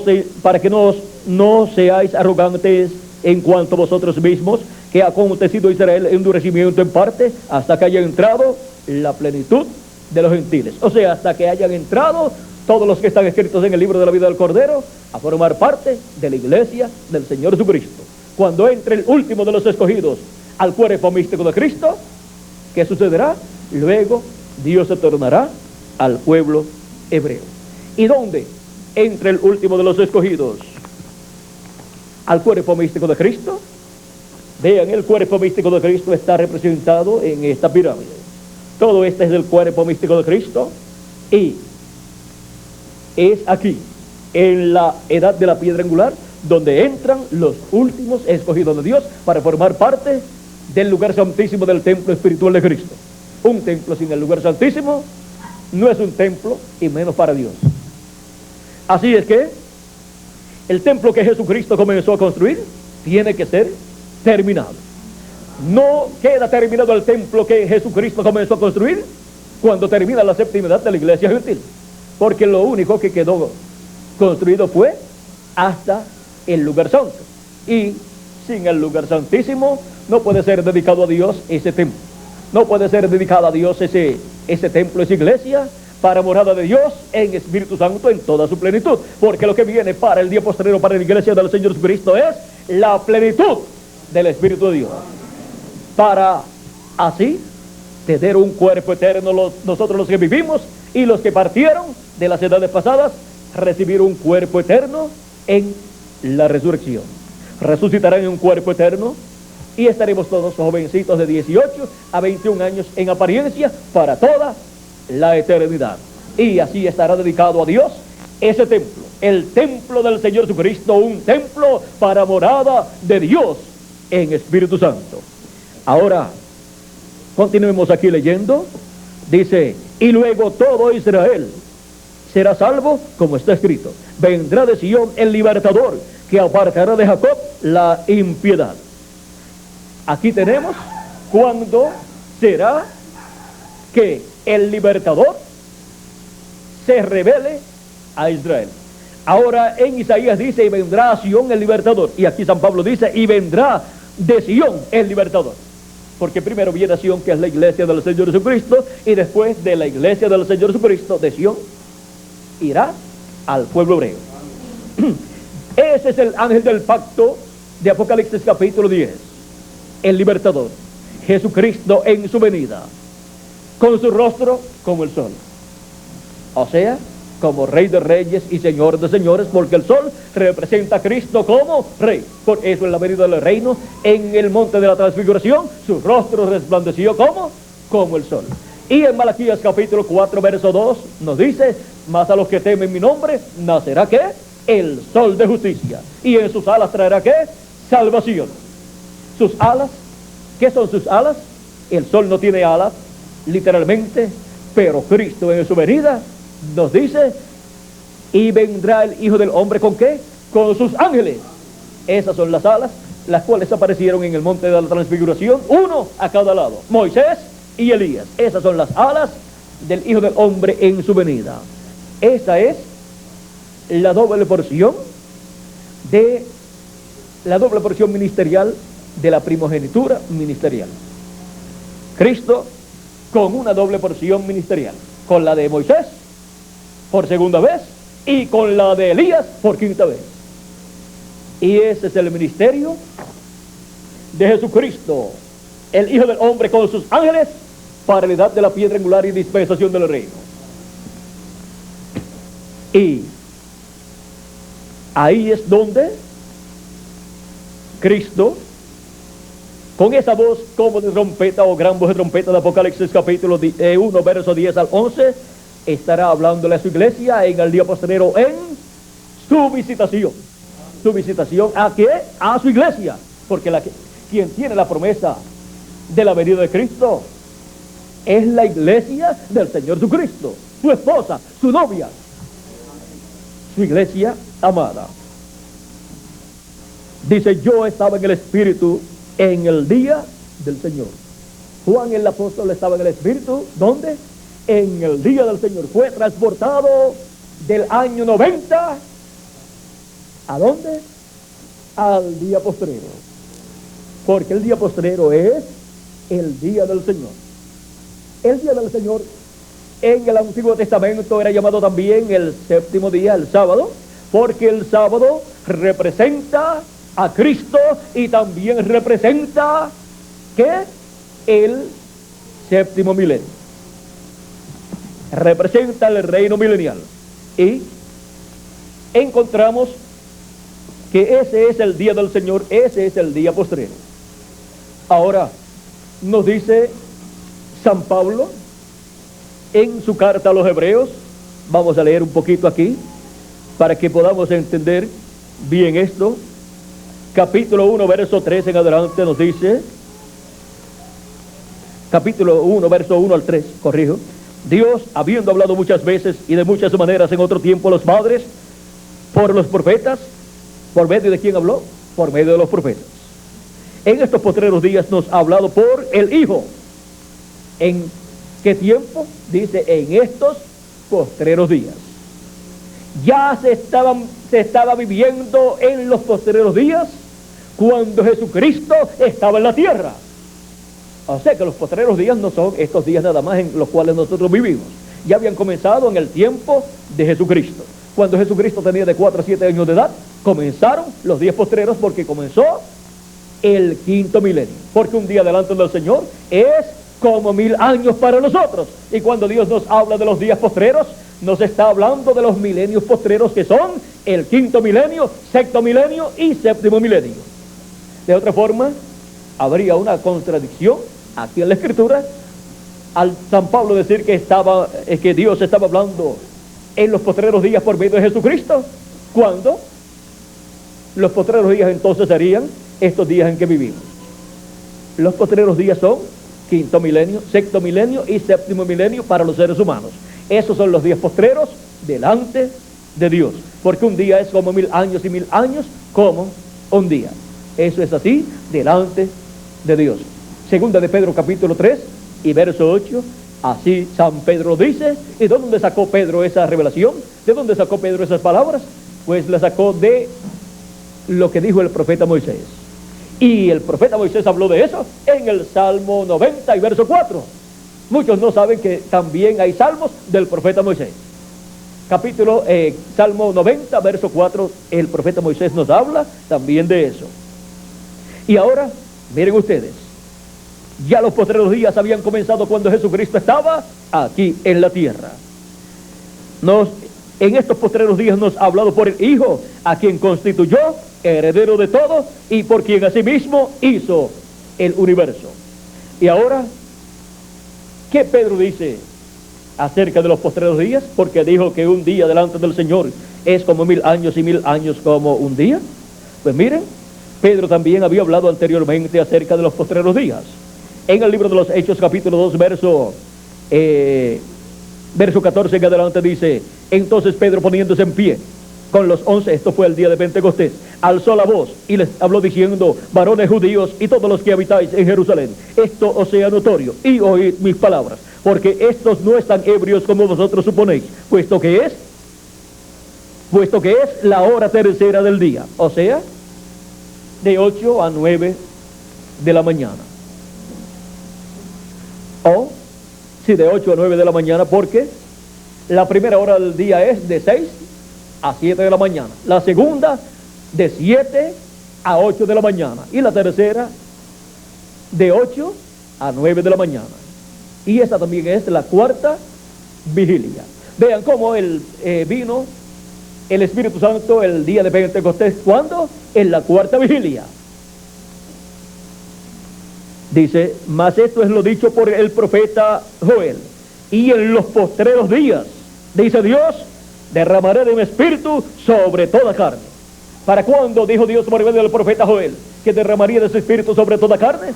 seáis arrogantes en cuanto a vosotros mismos, que ha acontecido Israel endurecimiento en parte, hasta que haya entrado la plenitud de los gentiles. O sea, hasta que hayan entrado todos los que están escritos en el libro de la vida del Cordero a formar parte de la iglesia del Señor Jesucristo. Cuando entre el último de los escogidos al cuerpo místico de Cristo, ¿qué sucederá? Luego Dios se tornará al pueblo hebreo. ¿Y dónde entre el último de los escogidos al cuerpo místico de Cristo? Vean, el cuerpo místico de Cristo está representado en esta pirámide. Todo este es el cuerpo místico de Cristo, y es aquí, en la edad de la piedra angular, donde entran los últimos escogidos de Dios para formar parte del lugar santísimo del templo espiritual de Cristo. Un templo sin el lugar santísimo no es un templo, y menos para Dios. Así es que el templo que Jesucristo comenzó a construir tiene que ser terminado. No queda terminado el templo que Jesucristo comenzó a construir cuando termina la séptima edad de la iglesia gentil, porque lo único que quedó construido fue hasta el lugar santo, y sin el lugar santísimo no puede ser dedicado a Dios ese templo. No puede ser dedicado a Dios ese templo, esa iglesia, para morada de Dios en Espíritu Santo en toda su plenitud. Porque lo que viene para el día postrero, para la iglesia del Señor Jesucristo, es la plenitud del Espíritu de Dios. Para así tener un cuerpo eterno, nosotros los que vivimos y los que partieron de las edades pasadas, recibir un cuerpo eterno en la resurrección. Resucitarán en un cuerpo eterno y estaremos todos jovencitos de 18 a 21 años en apariencia para toda la eternidad. Y así estará dedicado a Dios ese templo, el templo del Señor Jesucristo, un templo para morada de Dios en Espíritu Santo. Ahora, continuemos aquí leyendo. Dice, y luego todo Israel será salvo, como está escrito, vendrá de Sión el libertador, que apartará de Jacob la impiedad. Aquí tenemos cuando será que el libertador se revele a Israel. Ahora en Isaías dice, y vendrá a Sión el libertador. Y aquí San Pablo dice, y vendrá de Sión el libertador. Porque primero viene a Sión, que es la iglesia del Señor Jesucristo, y después de la iglesia del Señor Jesucristo, de Sión, irá al pueblo hebreo. Ese es el ángel del pacto de Apocalipsis capítulo 10. El libertador, Jesucristo en su venida, con su rostro como el sol. O sea, como Rey de Reyes y Señor de Señores, porque el sol representa a Cristo como Rey. Por eso en la venida del reino, en el monte de la transfiguración, su rostro resplandeció como el sol. Y en Malaquías capítulo 4, verso 2, nos dice, mas a los que temen mi nombre, nacerá ¿qué? El sol de justicia. Y en sus alas traerá ¿qué? Salvación. Sus alas, ¿qué son sus alas? El sol no tiene alas, literalmente, pero Cristo en su venida nos dice, y vendrá el Hijo del Hombre ¿con qué? Con sus ángeles. Esas son las alas, las cuales aparecieron en el monte de la transfiguración, uno a cada lado, Moisés y Elías. Esas son las alas del Hijo del Hombre en su venida. Esa es la doble porción ministerial de la primogenitura ministerial. Cristo con una doble porción ministerial, con la de Moisés por segunda vez y con la de Elías por quinta vez. Y ese es el ministerio de Jesucristo, el Hijo del Hombre con sus ángeles, para la edad de la piedra angular y dispensación del reino. Y ahí es donde Cristo, con esa voz como de trompeta o gran voz de trompeta de Apocalipsis capítulo 1, verso 10 al 11, estará hablándole a su iglesia en el día postrero en su visitación. Su visitación ¿a qué? A su iglesia. Porque quien tiene la promesa de la venida de Cristo es la iglesia del Señor Jesucristo, su esposa, su novia, su iglesia amada. Dice, yo estaba en el Espíritu en el día del Señor. Juan el apóstol estaba en el Espíritu, ¿dónde? En el día del Señor. Fue transportado del año 90, ¿a dónde? Al día postrero. Porque el día postrero es el día del Señor. El día del Señor en el Antiguo Testamento era llamado también el séptimo día, el sábado, porque el sábado representa a Cristo y también representa ¿qué? El séptimo milenio. Representa el reino milenial. Y encontramos que ese es el día del Señor, ese es el día postrero. Ahora, nos dice San Pablo en su carta a los Hebreos, vamos a leer un poquito aquí, para que podamos entender bien esto. Capítulo 1, verso 3 en adelante nos dice, capítulo 1, verso 1 al 3, corrijo. Dios, habiendo hablado muchas veces y de muchas maneras en otro tiempo a los padres, por los profetas, ¿por medio de quién habló? Por medio de los profetas. En estos postreros días nos ha hablado por el Hijo. ¿En qué tiempo? Dice, en estos postreros días. Ya se estaba viviendo en los postreros días cuando Jesucristo estaba en la tierra. O sea que los postreros días no son estos días nada más en los cuales nosotros vivimos. ya habían comenzado en el tiempo de Jesucristo. Cuando Jesucristo tenía de 4 a 7 años de edad, comenzaron los días postreros, porque comenzó el quinto milenio. Porque un día delante del Señor es como 1000 años para nosotros. Y cuando Dios nos habla de los días postreros, nos está hablando de los milenios postreros, que son el quinto milenio, sexto milenio y séptimo milenio. De otra forma, habría una contradicción aquí en la Escritura al San Pablo decir que Dios estaba hablando en los postreros días por medio de Jesucristo, cuando los postreros días entonces serían estos días en que vivimos. Los postreros días son quinto milenio, sexto milenio y séptimo milenio para los seres humanos. Esos son los días postreros delante de Dios, porque un día es como 1000 años y 1000 años como un día. Eso es así delante de Dios. Segunda de Pedro capítulo 3 y verso 8, así San Pedro dice. ¿Y de dónde sacó Pedro esa revelación? ¿De dónde sacó Pedro esas palabras? Pues la sacó de lo que dijo el profeta Moisés. Y el profeta Moisés habló de eso en el Salmo 90 y verso 4. Muchos no saben que también hay salmos del profeta Moisés. Salmo 90, verso 4, el profeta Moisés nos habla también de eso. Y ahora, miren ustedes, ya los postreros días habían comenzado cuando Jesucristo estaba aquí en la tierra. En estos postreros días nos ha hablado por el Hijo, a quien constituyó heredero de todo y por quien asimismo hizo el universo. Y ahora, ¿qué Pedro dice acerca de los postreros días? Porque dijo que un día delante del Señor es como 1000 años y 1000 años como un día. Pues miren, Pedro también había hablado anteriormente acerca de los postreros días. En el libro de los Hechos capítulo 2 verso 14 en adelante dice: entonces Pedro, poniéndose en pie con los 11, esto fue el día de Pentecostés, alzó la voz y les habló diciendo: varones judíos y todos los que habitáis en Jerusalén, esto os sea notorio, y oíd mis palabras, porque estos no están ebrios como vosotros suponéis, puesto que es la hora tercera del día, o sea, de 8 a 9 de la mañana. O, sí, de 8 a 9 de la mañana, porque la primera hora del día es de 6 a 7 de la mañana, la segunda de 7 a 8 de la mañana, y la tercera de 8 a 9 de la mañana. Y esa también es la cuarta vigilia. Vean cómo vino el Espíritu Santo el día de Pentecostés. ¿Cuándo? En la cuarta vigilia. Dice: mas esto es lo dicho por el profeta Joel. Y en los postreros días, dice Dios, derramaré de mi espíritu sobre toda carne. ¿Para cuándo dijo Dios por medio del profeta Joel que derramaría de su espíritu sobre toda carne?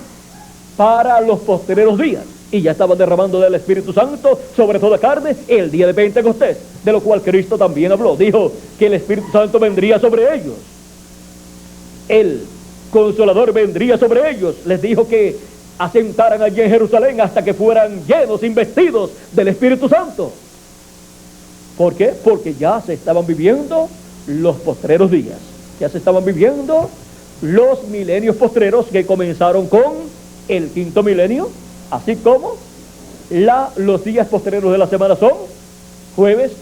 Para los postreros días. Y ya estaban derramando del Espíritu Santo sobre toda carne el día de Pentecostés, de lo cual Cristo también habló. Dijo que el Espíritu Santo vendría sobre ellos. El Consolador vendría sobre ellos. Les dijo que asentaran allí en Jerusalén hasta que fueran llenos, investidos del Espíritu Santo. ¿Por qué? Porque ya se estaban viviendo los postreros días. Ya se estaban viviendo los milenios postreros, que comenzaron con el quinto milenio, así como los días postreros de la semana son jueves,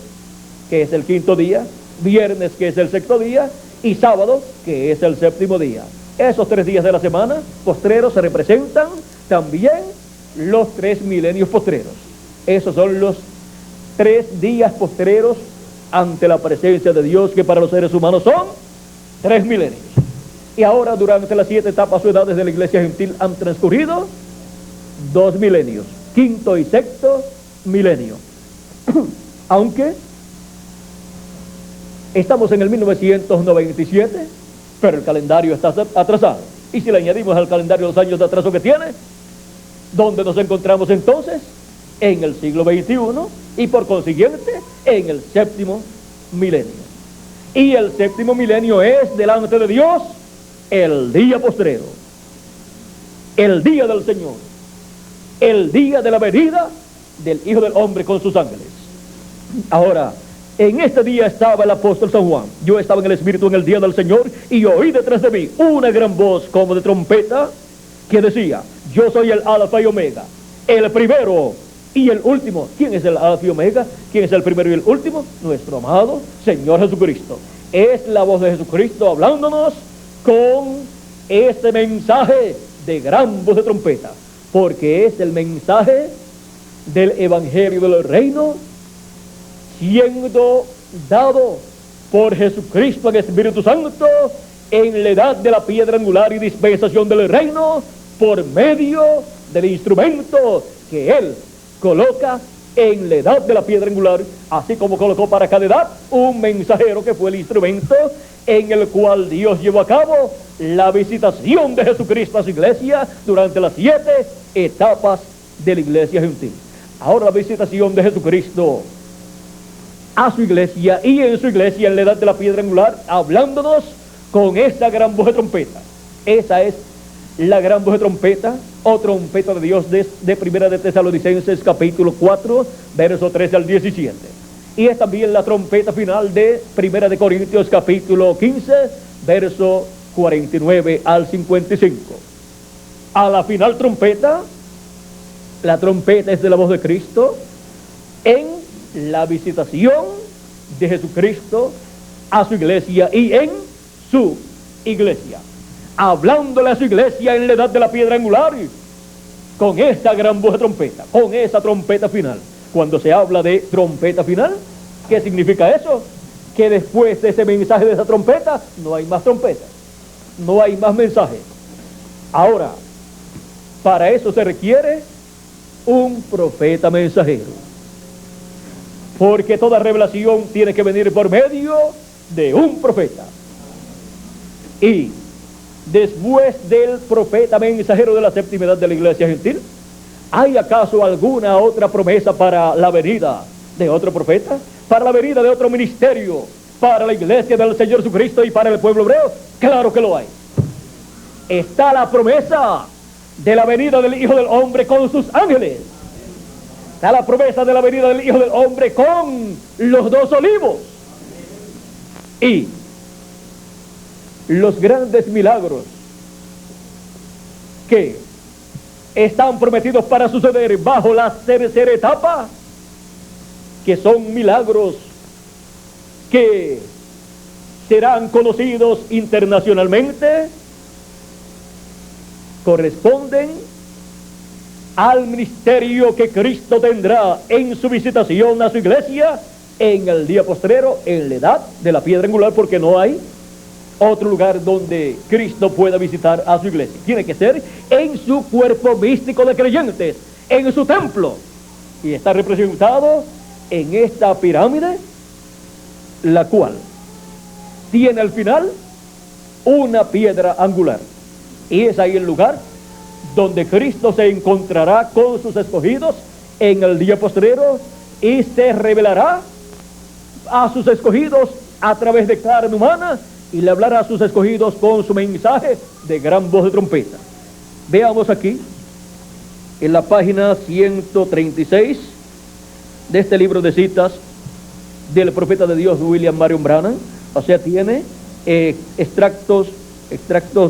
que es el quinto día, viernes, que es el sexto día, y sábado, que es el séptimo día. Esos 3 días de la semana postreros se representan también los 3 milenios postreros. Esos son los 3 días postreros ante la presencia de Dios, que para los seres humanos son 3 milenios. Y ahora, durante las 7 etapas o edades de la iglesia gentil, han transcurrido 2 milenios, quinto y sexto milenio. Aunque estamos en el 1997, pero el calendario está atrasado. Y si le añadimos al calendario los años de atraso que tiene, ¿dónde nos encontramos entonces? En el siglo XXI, y por consiguiente en el séptimo milenio. Y el séptimo milenio es delante de Dios el día postrero, el día del Señor, el día de la venida del Hijo del Hombre con sus ángeles. Ahora, en este día estaba el apóstol San Juan. Yo estaba en el Espíritu en el día del Señor, y oí detrás de mí una gran voz como de trompeta que decía: yo soy el Alfa y Omega, el primero y el último. ¿Quién es el Alfa y Omega? ¿Quién es el primero y el último? Nuestro amado Señor Jesucristo. Es la voz de Jesucristo hablándonos con este mensaje de gran voz de trompeta, porque es el mensaje del Evangelio del Reino siendo dado por Jesucristo en Espíritu Santo en la edad de la piedra angular y dispensación del reino, por medio del instrumento que Él coloca en la edad de la piedra angular, así como colocó para cada edad un mensajero que fue el instrumento en el cual Dios llevó a cabo la visitación de Jesucristo a su iglesia durante las 7 etapas de la iglesia gentil. Ahora la visitación de Jesucristo a su iglesia y en su iglesia en la edad de la piedra angular, hablándonos con esa gran voz de trompeta. Esa es la gran voz de trompeta o trompeta de Dios de Primera de Tesalonicenses capítulo 4 verso 13 al 17, y es también la trompeta final de Primera de Corintios capítulo 15 verso 49 al 55. A la final trompeta, la trompeta es de la voz de Cristo en la visitación de Jesucristo a su iglesia y en su iglesia, hablándole a su iglesia en la edad de la piedra angular con esa gran voz de trompeta, con esa trompeta final. Cuando se habla de trompeta final, ¿qué significa eso? Que después de ese mensaje de esa trompeta no hay más trompeta, no hay más mensaje. Ahora, para eso se requiere un profeta mensajero, porque toda revelación tiene que venir por medio de un profeta. Y después del profeta mensajero de la séptima edad de la iglesia gentil, ¿hay acaso alguna otra promesa para la venida de otro profeta? ¿Para la venida de otro ministerio? ¿Para la iglesia del Señor Jesucristo y para el pueblo hebreo? Claro que lo hay. Está la promesa de la venida del Hijo del Hombre con sus ángeles. Está la promesa de la venida del Hijo del Hombre con los 2 olivos. Y los grandes milagros que están prometidos para suceder bajo la tercera etapa, que son milagros que serán conocidos internacionalmente, corresponden al ministerio que Cristo tendrá en su visitación a su iglesia en el día postrero, en la edad de la piedra angular, porque no hay otro lugar donde Cristo pueda visitar a su iglesia. Tiene que ser en su cuerpo místico de creyentes, en su templo, y está representado en esta pirámide, la cual tiene al final una piedra angular, y es ahí el lugar donde Cristo se encontrará con sus escogidos en el día postrero y se revelará a sus escogidos a través de carne humana y le hablará a sus escogidos con su mensaje de gran voz de trompeta. Veamos aquí en la página 136 de este libro de citas del profeta de Dios William Marion Branham. O sea, tiene extractos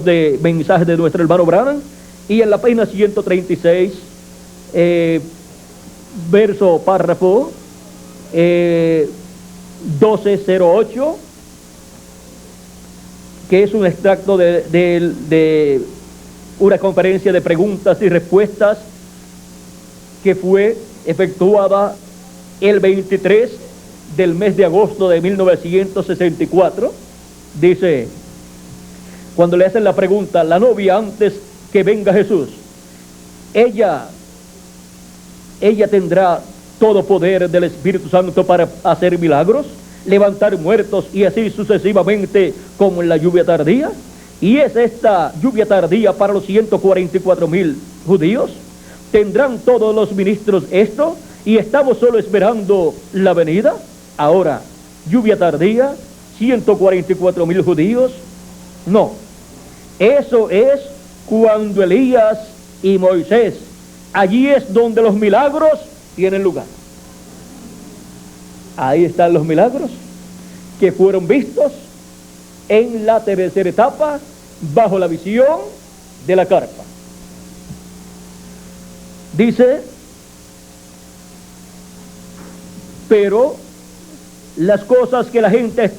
de mensajes de nuestro hermano Branham, y en la página 136 verso párrafo 1208, que es un extracto de una conferencia de preguntas y respuestas que fue efectuada el 23 del mes de agosto de 1964. Dice, cuando le hacen la pregunta, la novia antes que venga Jesús, ella tendrá todo poder del Espíritu Santo para hacer milagros, levantar muertos y así sucesivamente como en la lluvia tardía. Y es esta lluvia tardía para los 144,000 judíos. ¿Tendrán todos los ministros esto? Y estamos solo esperando la venida. Ahora, lluvia tardía, 144,000 judíos. No, eso es cuando Elías y Moisés, allí es donde los milagros tienen lugar. Ahí están los milagros que fueron vistos en la tercera etapa bajo la visión de la carpa. Dice Pero las cosas que la gente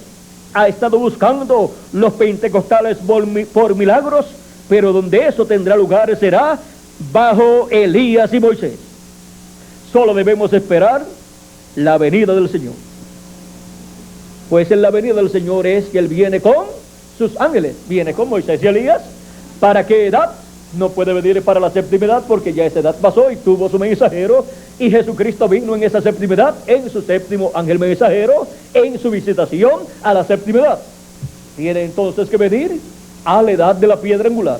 ha estado buscando, los pentecostales por milagros, pero donde eso tendrá lugar será bajo Elías y Moisés. Solo debemos esperar la venida del Señor. Pues en la venida del Señor es que Él viene con sus ángeles, viene con Moisés y Elías. ¿Para qué edad? No puede venir para la séptima edad, porque ya esa edad pasó y tuvo su mensajero, y Jesucristo vino en esa séptima edad, en su séptimo ángel mensajero, en su visitación a la séptima edad. Tiene entonces que venir a la edad de la piedra angular.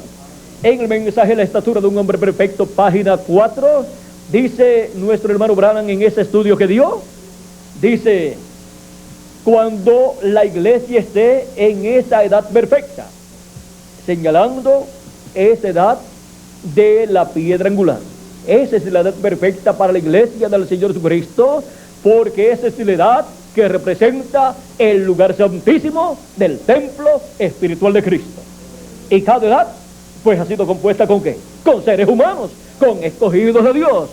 En el mensaje La estatura de un hombre perfecto, página 4, dice nuestro hermano Branham en ese estudio que dio, dice: cuando la iglesia esté en esa edad perfecta, señalando esa edad de la piedra angular. Esa es la edad perfecta para la iglesia del Señor Jesucristo, porque esa es la edad que representa el lugar santísimo del templo espiritual de Cristo. Y cada edad pues ha sido compuesta ¿con qué? Con seres humanos, con escogidos de Dios.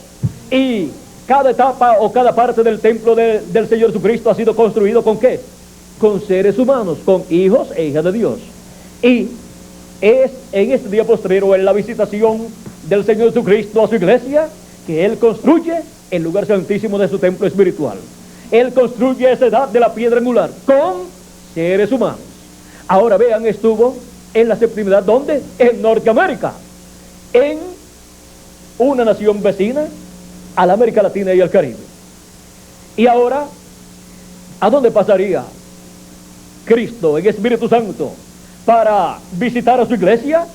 Y cada etapa o cada parte del templo del Señor Jesucristo ha sido construido ¿con qué? Con seres humanos, con hijos e hijas de Dios. Y es en este día postrero, en la visitación del Señor Jesucristo a su iglesia, que Él construye el lugar santísimo de su templo espiritual. Él construye esa edad de la piedra angular con seres humanos. Ahora vean, estuvo en la séptima edad, ¿dónde? En Norteamérica, en una nación vecina a la América Latina y al Caribe. Y ahora, ¿a dónde pasaría Cristo en Espíritu Santo para visitar a su iglesia?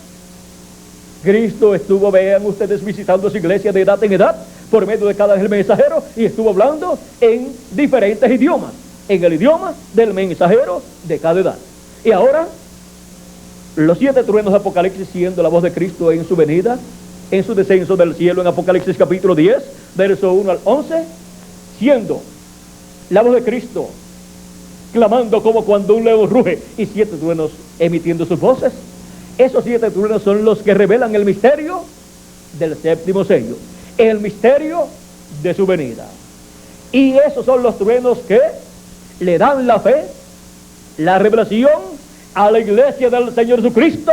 Cristo estuvo, vean ustedes, visitando a su iglesia de edad en edad por medio de cada ángel mensajero, y estuvo hablando en diferentes idiomas, en el idioma del mensajero de cada edad. Y ahora, los 7 truenos de Apocalipsis, siendo la voz de Cristo en su venida, en su descenso del cielo, en Apocalipsis capítulo 10, verso 1 al 11, siendo la voz de Cristo clamando como cuando un león ruge, y 7 truenos emitiendo sus voces. Esos 7 truenos son los que revelan el misterio del séptimo sello, el misterio de su venida. Y esos son los truenos que le dan la fe, la revelación a la iglesia del Señor Jesucristo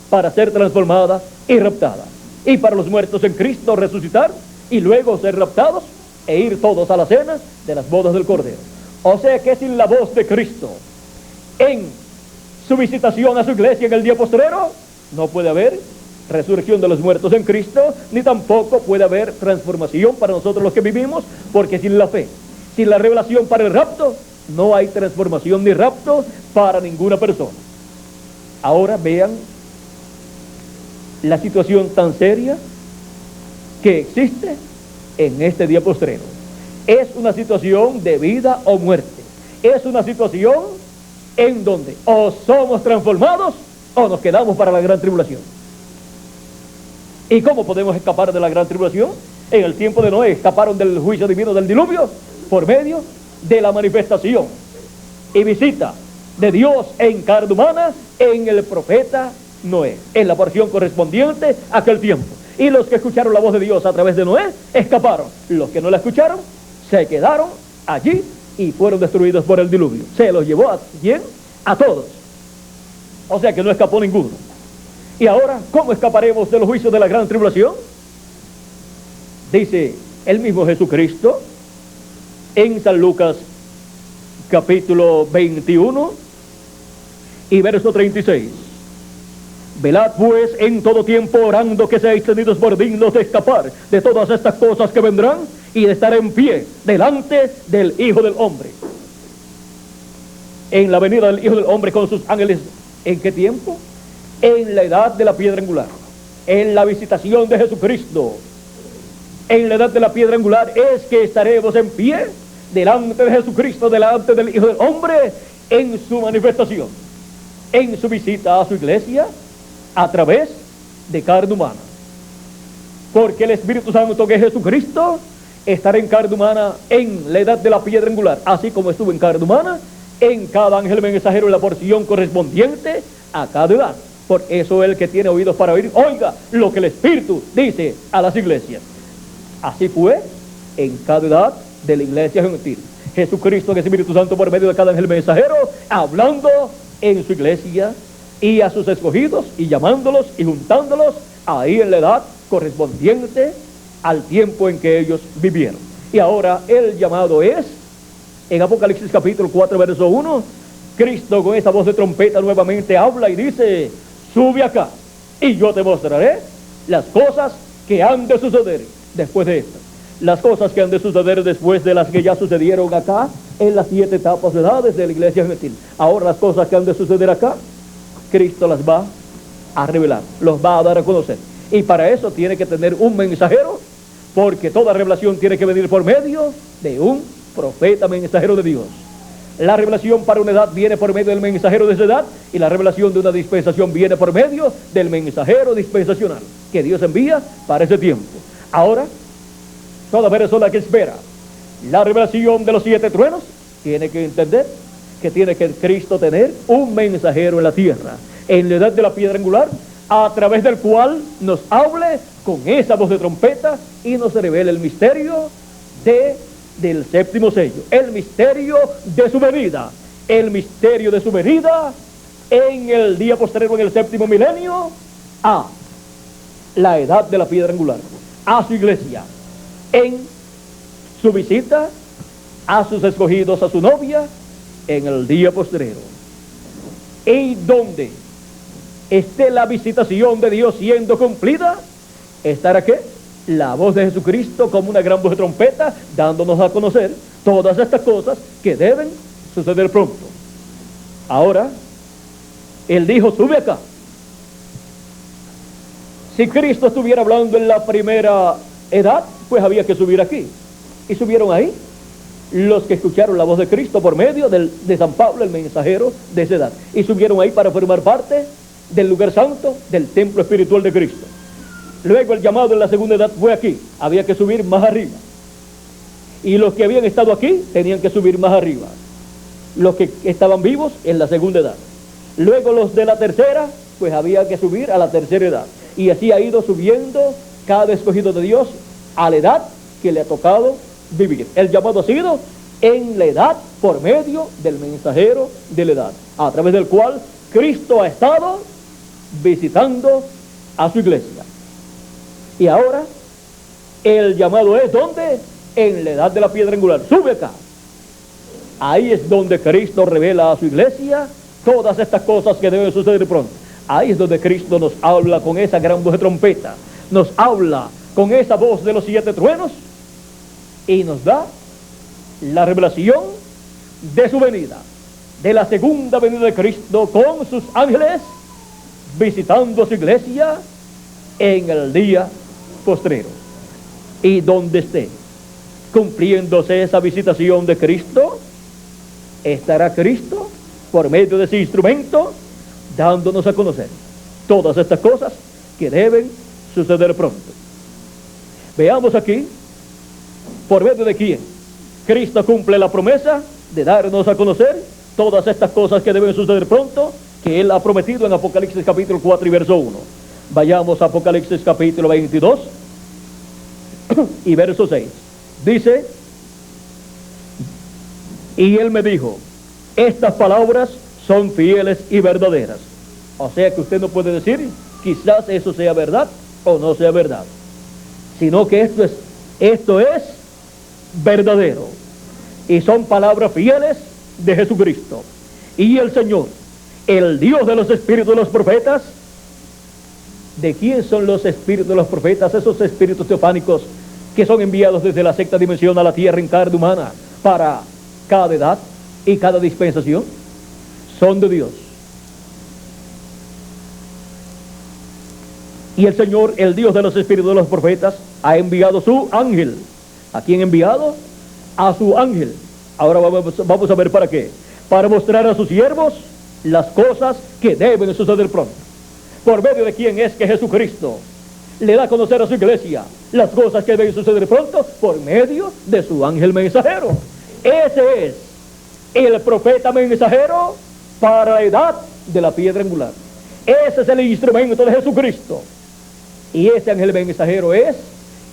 para ser transformada y raptada. Y para los muertos en Cristo resucitar y luego ser raptados e ir todos a la cena de las bodas del Cordero. O sea que sin la voz de Cristo en su visitación a su iglesia en el día postrero, no puede haber resurrección de los muertos en Cristo, ni tampoco puede haber transformación para nosotros los que vivimos, porque sin la fe, sin la revelación para el rapto, no hay transformación ni rapto para ninguna persona. Ahora vean la situación tan seria que existe en este día postrero. Es una situación de vida o muerte. Es una situación en donde o somos transformados o nos quedamos para la gran tribulación. ¿Y cómo podemos escapar de la gran tribulación? En el tiempo de Noé escaparon del juicio divino del diluvio por medio de la manifestación y visita de Dios en carne humana en el profeta Noé, en la porción correspondiente a aquel tiempo. Y los que escucharon la voz de Dios a través de Noé escaparon. Los que no la escucharon se quedaron allí y fueron destruidos por el diluvio. Se los llevó a todos. O sea que no escapó ninguno. Y ahora, ¿cómo escaparemos de los juicios de la gran tribulación? Dice el mismo Jesucristo en San Lucas capítulo 21 y verso 36. Velad pues en todo tiempo, orando que seáis tenidos por dignos de escapar de todas estas cosas que vendrán y de estar en pie delante del Hijo del Hombre. En la venida del Hijo del Hombre con sus ángeles, ¿en qué tiempo? En la edad de la piedra angular, en la visitación de Jesucristo. En la edad de la piedra angular es que estaremos en pie delante de Jesucristo, delante del Hijo del Hombre, en su manifestación, en su visita a su iglesia a través de carne humana. Porque el Espíritu Santo, que es Jesucristo, estará en carne humana en la edad de la piedra angular, así como estuvo en carne humana en cada ángel mensajero en la porción correspondiente a cada edad. Por eso el que tiene oídos para oír, oiga lo que el Espíritu dice a las iglesias. Así fue en cada edad de la iglesia gentil. Jesucristo, el Espíritu Santo, por medio de cada ángel mensajero, hablando en su iglesia y a sus escogidos y llamándolos y juntándolos ahí en la edad correspondiente al tiempo en que ellos vivieron. Y ahora el llamado es, en Apocalipsis capítulo 4, verso 1, Cristo con esa voz de trompeta nuevamente habla y dice: sube acá y yo te mostraré las cosas que han de suceder después de esto. Las cosas que han de suceder después de las que ya sucedieron acá en las 7 etapas de edades de la iglesia gentil. Ahora las cosas que han de suceder acá, Cristo las va a revelar, los va a dar a conocer. Y para eso tiene que tener un mensajero, porque toda revelación tiene que venir por medio de un profeta mensajero de Dios. La revelación para una edad viene por medio del mensajero de esa edad, y la revelación de una dispensación viene por medio del mensajero dispensacional que Dios envía para ese tiempo. Ahora, toda persona que espera la revelación de los 7 truenos tiene que entender que tiene que Cristo tener un mensajero en la tierra, en la edad de la piedra angular, a través del cual nos hable con esa voz de trompeta y nos revele el misterio del 7º sello, el misterio de su venida, el misterio de su venida en el día posterior, en el 7º milenio, a la edad de la piedra angular, a su iglesia, en su visita a sus escogidos, a su novia, en el día postrero. Y donde esté la visitación de Dios siendo cumplida, estará ¿qué? La voz de Jesucristo como una gran voz de trompeta, dándonos a conocer todas estas cosas que deben suceder pronto. Ahora, Él dijo: sube acá. Si Cristo estuviera hablando en la primera edad, pues había que subir aquí. Y subieron ahí los que escucharon la voz de Cristo por medio de San Pablo, el mensajero de esa edad. Y subieron ahí para formar parte del lugar santo, del templo espiritual de Cristo. Luego el llamado en la segunda edad fue aquí. Había que subir más arriba. Y los que habían estado aquí tenían que subir más arriba. Los que estaban vivos en la segunda edad. Luego los de la tercera, pues había que subir a la tercera edad. Y así ha ido subiendo cada escogido de Dios a la edad que le ha tocado vivir. El llamado ha sido en la edad por medio del mensajero de la edad, a través del cual Cristo ha estado visitando a su iglesia. Y ahora el llamado es ¿dónde? En la edad de la piedra angular. Sube acá. Ahí es donde Cristo revela a su iglesia todas estas cosas que deben suceder pronto. Ahí es donde Cristo nos habla con esa gran voz de trompeta, nos habla con esa voz de los 7 truenos y nos da la revelación de su venida, de la segunda venida de Cristo con sus ángeles visitando su iglesia en el día postrero. Y donde esté cumpliéndose esa visitación de Cristo, estará Cristo por medio de ese instrumento dándonos a conocer todas estas cosas que deben suceder pronto. Veamos aquí por medio de quién Cristo cumple la promesa de darnos a conocer todas estas cosas que deben suceder pronto, que Él ha prometido en Apocalipsis capítulo 4 y verso 1. Vayamos a Apocalipsis capítulo 22 y verso 6. Dice: y Él me dijo, estas palabras son fieles y verdaderas. O sea que usted no puede decir quizás eso sea verdad o no sea verdad, sino que esto es verdadero, y son palabras fieles de Jesucristo. Y el Señor, el Dios de los espíritus de los profetas. ¿De quién son los espíritus de los profetas? Esos espíritus teofánicos que son enviados desde la sexta dimensión a la tierra en carne humana para cada edad y cada dispensación. Son de Dios. Y el Señor, el Dios de los espíritus de los profetas, ha enviado su ángel. ¿A quién ha enviado? A su ángel. Ahora vamos a ver para qué. Para mostrar a sus siervos las cosas que deben suceder pronto. ¿Por medio de quién es que Jesucristo le da a conocer a su iglesia las cosas que deben suceder pronto? Por medio de su ángel mensajero. Ese es el profeta mensajero para la edad de la piedra angular. Ese es el instrumento de Jesucristo. Y ese ángel mensajero es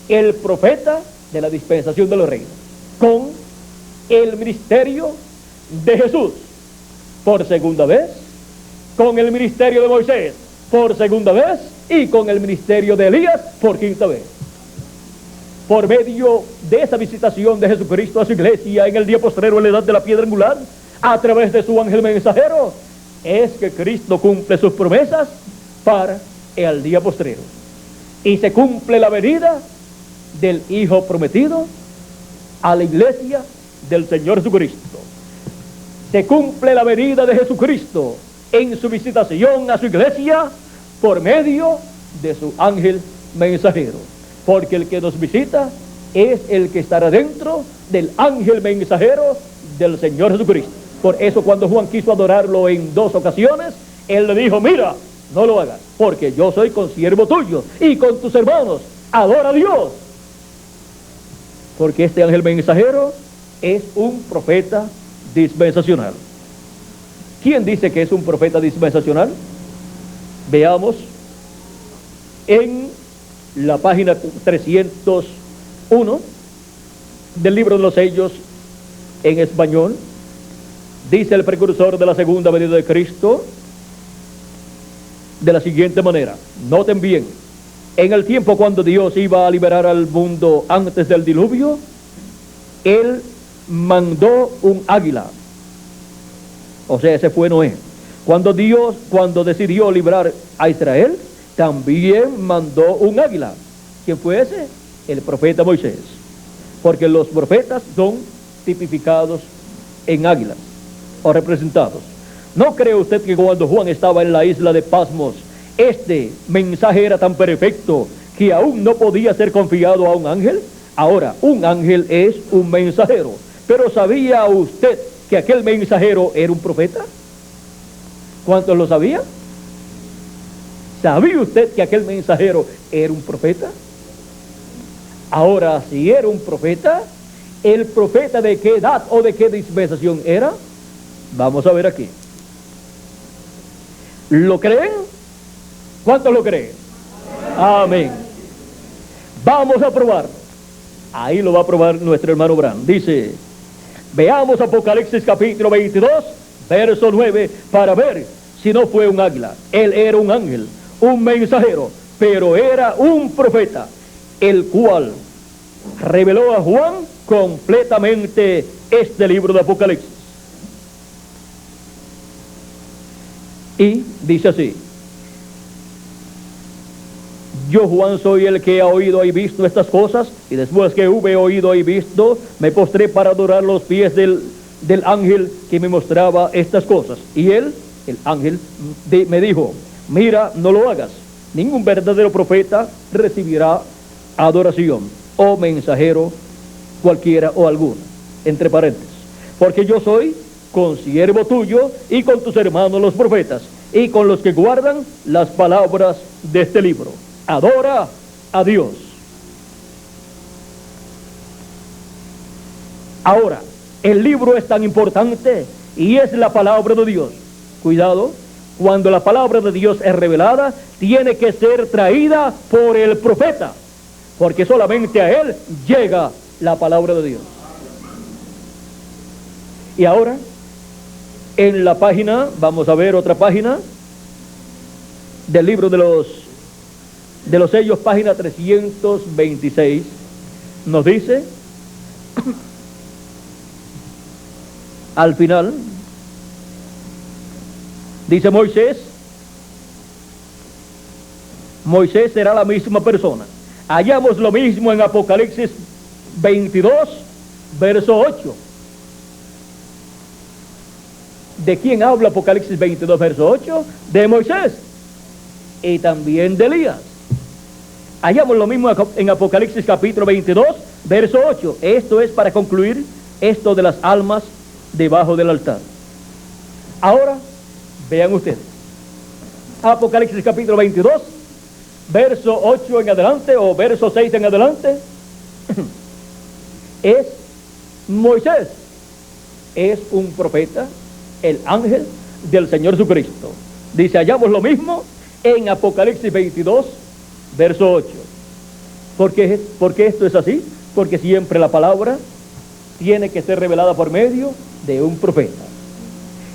el profeta de la dispensación de los reinos, con el ministerio de Jesús por segunda vez, con el ministerio de Moisés por segunda vez y con el ministerio de Elías por quinta vez. Por medio de esa visitación de Jesucristo a su iglesia en el día postrero en la edad de la piedra angular, a través de su ángel mensajero, es que Cristo cumple sus promesas para el día postrero. Y se cumple la venida del Hijo prometido a la iglesia del Señor Jesucristo. Se cumple la venida de Jesucristo en su visitación a su iglesia por medio de su ángel mensajero. Porque el que nos visita es el que estará dentro del ángel mensajero del Señor Jesucristo. Por eso cuando Juan quiso adorarlo en 2 ocasiones, él le dijo: mira, no lo hagas, porque yo soy consiervo tuyo y con tus hermanos, adora a Dios. Porque este ángel mensajero es un profeta dispensacional. ¿Quién dice que es un profeta dispensacional? Veamos en la página 301 del libro de los sellos en español. Dice el precursor de la segunda venida de Cristo de la siguiente manera. Noten bien: en el tiempo cuando Dios iba a liberar al mundo antes del diluvio, Él mandó un águila. O sea, ese fue Noé. Cuando decidió librar a Israel, también mandó un águila. ¿Quién fue ese? El profeta Moisés. Porque los profetas son tipificados en águilas o representados. ¿No cree usted que cuando Juan estaba en la isla de Pasmos, este mensaje era tan perfecto que aún no podía ser confiado a un ángel? Ahora, un ángel es un mensajero. Pero ¿sabía usted que aquel mensajero era un profeta? ¿Cuántos lo sabían? ¿Sabía usted que aquel mensajero era un profeta? Ahora, si era un profeta, ¿el profeta de qué edad o de qué dispensación era? Vamos a ver aquí. ¿Lo creen? ¿Cuántos lo creen? Amén. Vamos a probarlo. Ahí lo va a probar nuestro hermano Bran. Dice, veamos Apocalipsis capítulo 22, verso 9, para ver si no fue un águila. Él era un ángel, un mensajero, pero era un profeta, el cual reveló a Juan completamente este libro de Apocalipsis. Y dice así: yo, Juan, soy el que ha oído y visto estas cosas, y después que hube oído y visto, me postré para adorar los pies del ángel que me mostraba estas cosas. Y él, el ángel, me dijo: mira, no lo hagas. Ningún verdadero profeta recibirá adoración, o mensajero cualquiera o alguno, entre paréntesis, porque yo soy consiervo tuyo y con tus hermanos los profetas y con los que guardan las palabras de este libro. Adora a Dios. Ahora, el libro es tan importante y es la palabra de Dios. Cuidado, cuando la palabra de Dios es revelada, tiene que ser traída por el profeta, porque solamente a él llega la palabra de Dios. Y ahora, en la página, vamos a ver otra página del libro de los sellos, página 326, nos dice, al final, dice Moisés será la misma persona. Hallamos lo mismo en Apocalipsis 22, verso 8. ¿De quién habla Apocalipsis 22, verso 8? De Moisés y también de Elías. Hallamos lo mismo en Apocalipsis capítulo 22, verso 8. Esto es para concluir esto de las almas debajo del altar. Ahora, vean ustedes. Apocalipsis capítulo 22, verso 8 en adelante, o verso 6 en adelante, es Moisés. Es un profeta, el ángel del Señor Jesucristo. Dice, hallamos lo mismo en Apocalipsis 22, verso 8. ¿Por qué esto es así? Porque siempre la palabra tiene que ser revelada por medio de un profeta.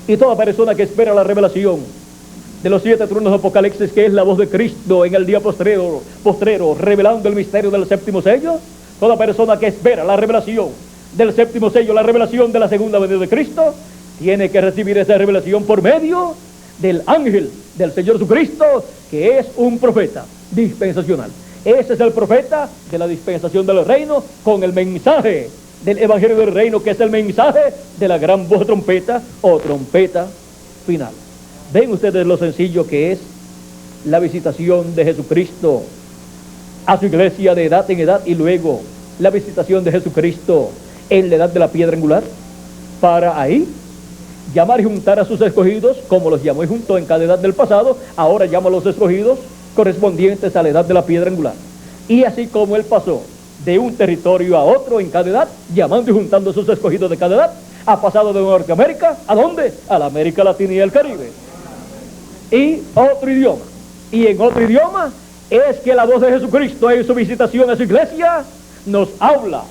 Y toda persona que espera la revelación de los 7 truenos de Apocalipsis, que es la voz de Cristo en el día postrero, revelando el misterio del séptimo sello, toda persona que espera la revelación del séptimo sello, la revelación de la segunda venida de Cristo, tiene que recibir esa revelación por medio del ángel del Señor Jesucristo, que es un profeta dispensacional. Ese es el profeta de la dispensación del reino, con el mensaje del evangelio del reino, que es el mensaje de la gran voz de trompeta o trompeta final. ¿Ven ustedes lo sencillo que es la visitación de Jesucristo a su iglesia de edad en edad, y luego la visitación de Jesucristo en la edad de la piedra angular, para ahí llamar y juntar a sus escogidos, como los llamó y juntó en cada edad del pasado? Ahora llama a los escogidos correspondientes a la edad de la piedra angular. Y así como él pasó de un territorio a otro en cada edad, llamando y juntando a sus escogidos de cada edad, ha pasado de Norteamérica, ¿a dónde? A la América Latina y el Caribe. Y otro idioma. Y en otro idioma es que la voz de Jesucristo en su visitación a su iglesia nos habla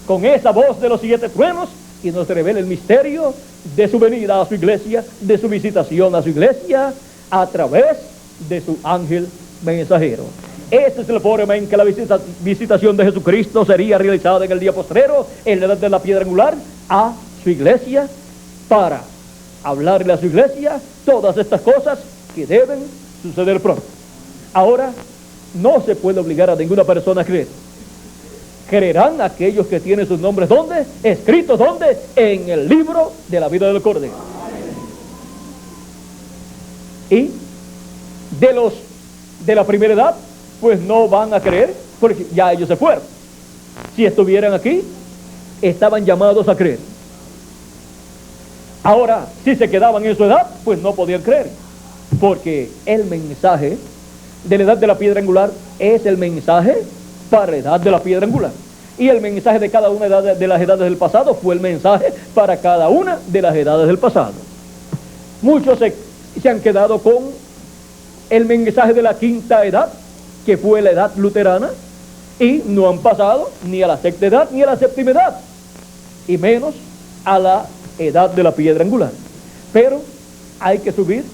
con esa voz de los 7 truenos y nos revela el misterio de su venida a su iglesia, de su visitación a su iglesia a través de su ángel mensajero. Esa es la forma en que la visitación de Jesucristo sería realizada en el día postrero, en la edad de la piedra angular, a su iglesia, para hablarle a su iglesia todas estas cosas que deben suceder pronto. Ahora, no se puede obligar a ninguna persona a creer. Creerán aquellos que tienen sus nombres, ¿dónde? Escritos, ¿dónde? En el libro de la vida del Cordero. Y de los de la primera edad, pues no van a creer, porque ya ellos se fueron. Si estuvieran aquí, estaban llamados a creer. Ahora, si se quedaban en su edad, pues no podían creer, porque el mensaje de la edad de la piedra angular es el mensaje para la edad de la piedra angular, y el mensaje de cada una de las edades del pasado fue el mensaje para cada una de las edades del pasado. Muchos se han quedado con el mensaje de la quinta edad, que fue la edad luterana, y no han pasado ni a la sexta edad ni a la séptima edad, y menos a la edad de la piedra angular. Pero hay que subir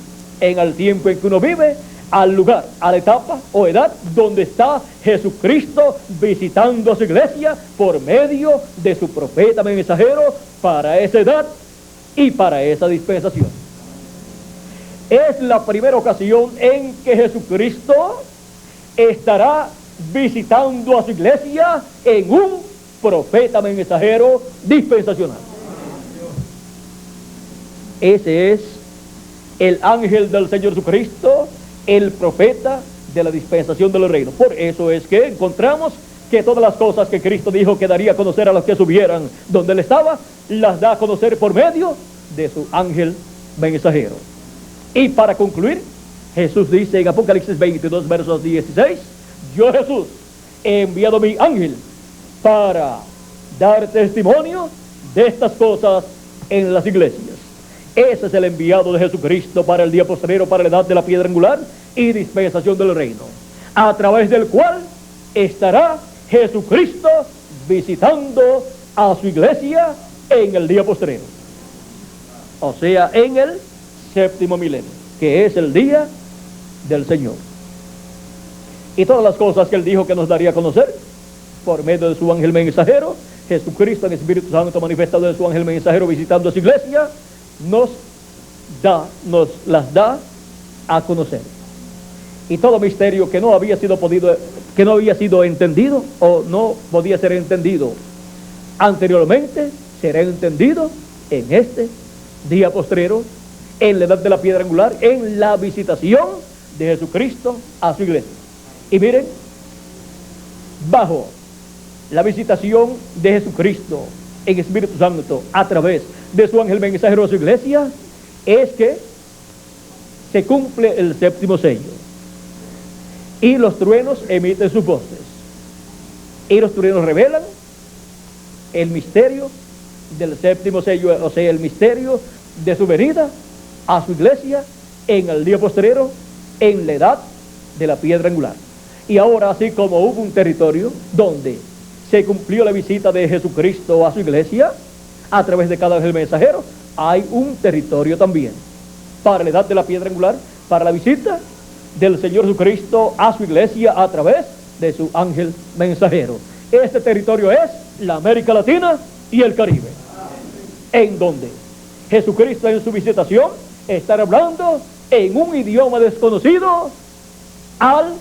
en el tiempo en que uno vive, al lugar, a la etapa o edad donde está Jesucristo visitando a su iglesia por medio de su profeta mensajero para esa edad y para esa dispensación. Es la primera ocasión en que Jesucristo estará visitando a su iglesia en un profeta mensajero dispensacional. Ese es el ángel del Señor Jesucristo, el profeta de la dispensación del reino. Por eso es que encontramos que todas las cosas que Cristo dijo que daría a conocer a los que subieran donde él estaba, las da a conocer por medio de su ángel mensajero. Y para concluir, Jesús dice en Apocalipsis 22, versos 16, yo Jesús he enviado mi ángel para dar testimonio de estas cosas en las iglesias. Ese es el enviado de Jesucristo para el día postrero, para la edad de la piedra angular y dispensación del reino, a través del cual estará Jesucristo visitando a su iglesia en el día postrero, o sea, en el séptimo milenio, que es el día del Señor. Y todas las cosas que él dijo que nos daría a conocer por medio de su ángel mensajero, Jesucristo en el Espíritu Santo manifestado de su ángel mensajero visitando a su iglesia, nos las da a conocer. Y todo misterio que no había sido entendido o no podía ser entendido anteriormente, será entendido en este día postrero, en la edad de la piedra angular, en la visitación de Jesucristo a su iglesia. Y miren, bajo la visitación de Jesucristo en Espíritu Santo a través de su ángel mensajero a su iglesia, es que se cumple el séptimo sello, y los truenos emiten sus voces, y los truenos revelan el misterio del séptimo sello, o sea, el misterio de su venida a su iglesia en el día postrero, en la edad de la piedra angular. Y ahora, así como hubo un territorio donde se cumplió la visita de Jesucristo a su iglesia, a través de cada ángel mensajero, hay un territorio también para la edad de la piedra angular, para la visita del Señor Jesucristo a su iglesia a través de su ángel mensajero. Este territorio es la América Latina y el Caribe, en donde Jesucristo en su visitación estará hablando en un idioma desconocido al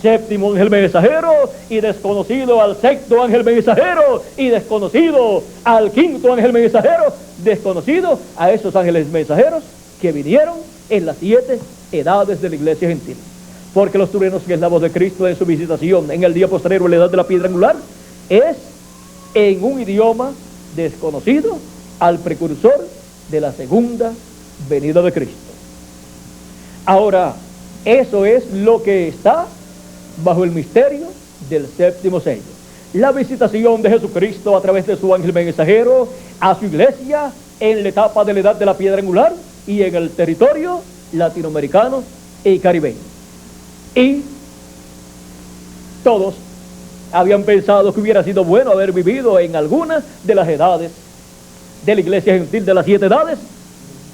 séptimo ángel mensajero, y desconocido al sexto ángel mensajero, y desconocido al quinto ángel mensajero, desconocido a esos ángeles mensajeros que vinieron en las 7 edades de la iglesia gentil. Porque los truenos que es la voz de Cristo en su visitación en el día posterior a la edad de la piedra angular es en un idioma desconocido al precursor de la segunda venida de Cristo. Ahora, eso es lo que está bajo el misterio del séptimo sello. La visitación de Jesucristo a través de su ángel mensajero a su iglesia en la etapa de la edad de la piedra angular y en el territorio latinoamericano y caribeño. Y todos habían pensado que hubiera sido bueno haber vivido en alguna de las edades de la iglesia gentil, de las 7 edades,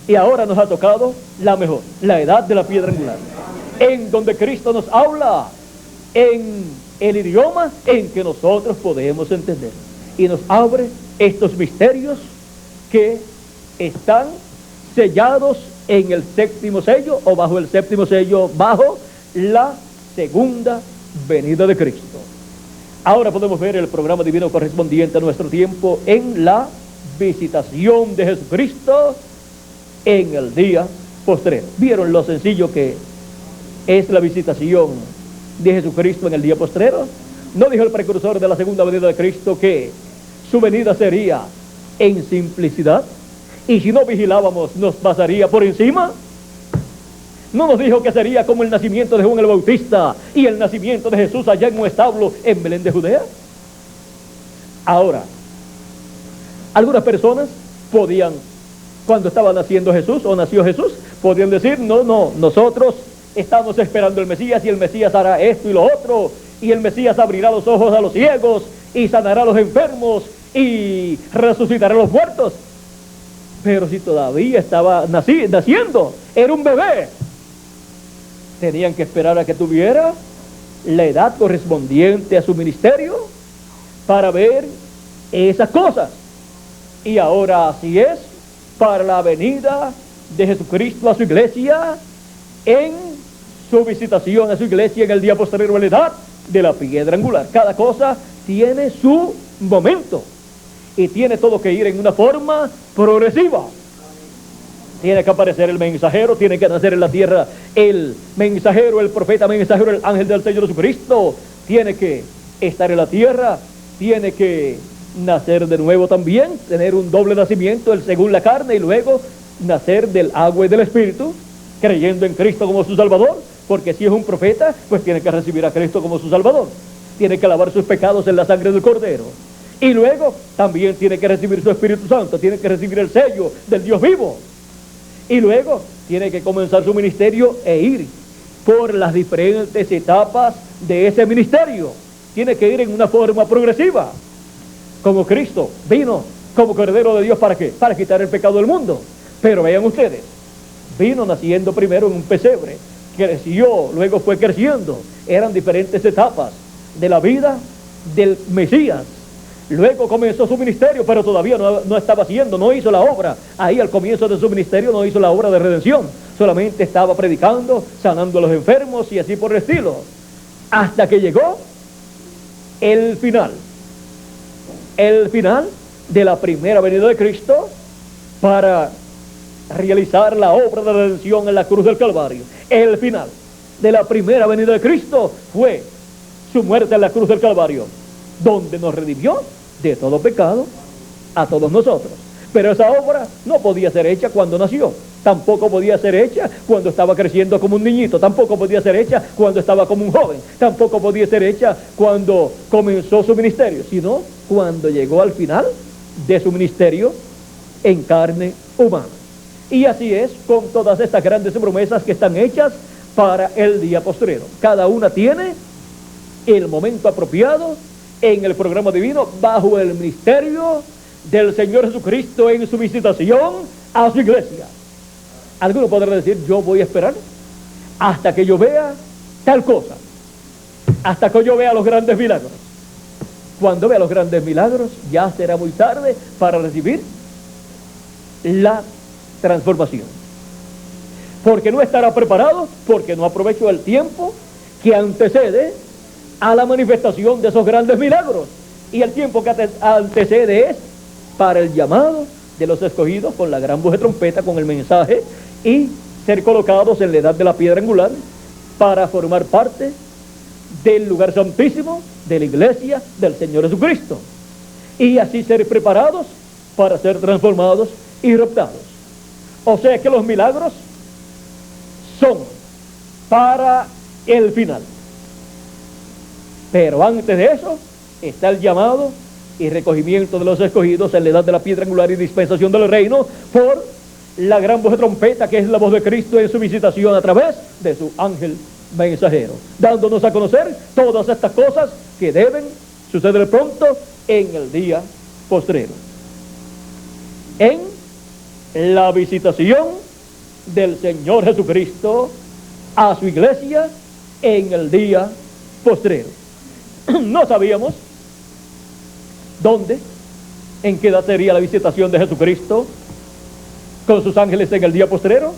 y ahora nos ha tocado la mejor, la edad de la piedra angular, en donde Cristo nos habla en el idioma en que nosotros podemos entender, y nos abre estos misterios que están sellados en el séptimo sello, o bajo el séptimo sello, bajo la segunda venida de Cristo. Ahora podemos ver el programa divino correspondiente a nuestro tiempo en la visitación de Jesucristo en el día postrero. ¿Vieron lo sencillo que es la visitación de Jesucristo en el día postrero? ¿No dijo el precursor de la segunda venida de Cristo que su venida sería en simplicidad? Y si no vigilábamos, nos pasaría por encima. ¿No nos dijo que sería como el nacimiento de Juan el Bautista y el nacimiento de Jesús allá en un establo en Belén de Judea? Ahora, algunas personas podían, cuando estaba naciendo Jesús o nació Jesús, podían decir, no, nosotros estamos esperando el Mesías, y el Mesías hará esto y lo otro, y el Mesías abrirá los ojos a los ciegos y sanará a los enfermos y resucitará a los muertos. Pero si todavía estaba naciendo, era un bebé, tenían que esperar a que tuviera la edad correspondiente a su ministerio para ver esas cosas. Y ahora así es para la venida de Jesucristo a su iglesia en su visitación a su iglesia en el día posterior a la edad de la piedra angular. Cada cosa tiene su momento y tiene todo que ir en una forma progresiva. Tiene que aparecer el mensajero, tiene que nacer en la tierra el mensajero, el profeta mensajero, el ángel del Señor Jesucristo. Tiene que estar en la tierra, tiene que nacer de nuevo también, tener un doble nacimiento, el según la carne, y luego nacer del agua y del Espíritu, creyendo en Cristo como su Salvador, porque si es un profeta, pues tiene que recibir a Cristo como su Salvador. Tiene que lavar sus pecados en la sangre del Cordero. Y luego también tiene que recibir su Espíritu Santo, tiene que recibir el sello del Dios vivo. Y luego tiene que comenzar su ministerio e ir por las diferentes etapas de ese ministerio. Tiene que ir en una forma progresiva. Como Cristo vino como Cordero de Dios, ¿para qué? Para quitar el pecado del mundo. Pero vean ustedes, vino naciendo primero en un pesebre, creció, luego fue creciendo. Eran diferentes etapas de la vida del Mesías. Luego comenzó su ministerio, pero todavía no estaba haciendo, no hizo la obra. Ahí al comienzo de su ministerio no hizo la obra de redención. Solamente estaba predicando, sanando a los enfermos y así por el estilo. Hasta que llegó el final. El final de la primera venida de Cristo para realizar la obra de redención en la cruz del Calvario. El final de la primera venida de Cristo fue su muerte en la cruz del Calvario, donde nos redimió de todo pecado a todos nosotros. Pero esa obra no podía ser hecha cuando nació, tampoco podía ser hecha cuando estaba creciendo como un niñito, tampoco podía ser hecha cuando estaba como un joven, tampoco podía ser hecha cuando comenzó su ministerio, sino cuando llegó al final de su ministerio en carne humana. Y así es con todas estas grandes promesas que están hechas para el día postrero. Cada una tiene el momento apropiado en el programa divino, bajo el misterio del Señor Jesucristo en su visitación a su iglesia. Alguno podrá decir, yo voy a esperar hasta que yo vea tal cosa, hasta que yo vea los grandes milagros. Cuando vea los grandes milagros, ya será muy tarde para recibir la transformación. Porque no estará preparado, porque no aprovechó el tiempo que antecede a la manifestación de esos grandes milagros. Y el tiempo que antecede es para el llamado de los escogidos con la gran voz de trompeta, con el mensaje, y ser colocados en la edad de la piedra angular para formar parte del lugar santísimo de la iglesia del Señor Jesucristo, y así ser preparados para ser transformados y raptados. O sea que los milagros son para el final, pero antes de eso está el llamado y recogimiento de los escogidos en la edad de la piedra angular y dispensación del reino por la gran voz de trompeta, que es la voz de Cristo en su visitación a través de su ángel mensajero, dándonos a conocer todas estas cosas que deben suceder pronto en el día postrero, en la visitación del Señor Jesucristo a su iglesia en el día postrero. No sabíamos dónde, en qué edad sería la visitación de Jesucristo con sus ángeles en el día postrero,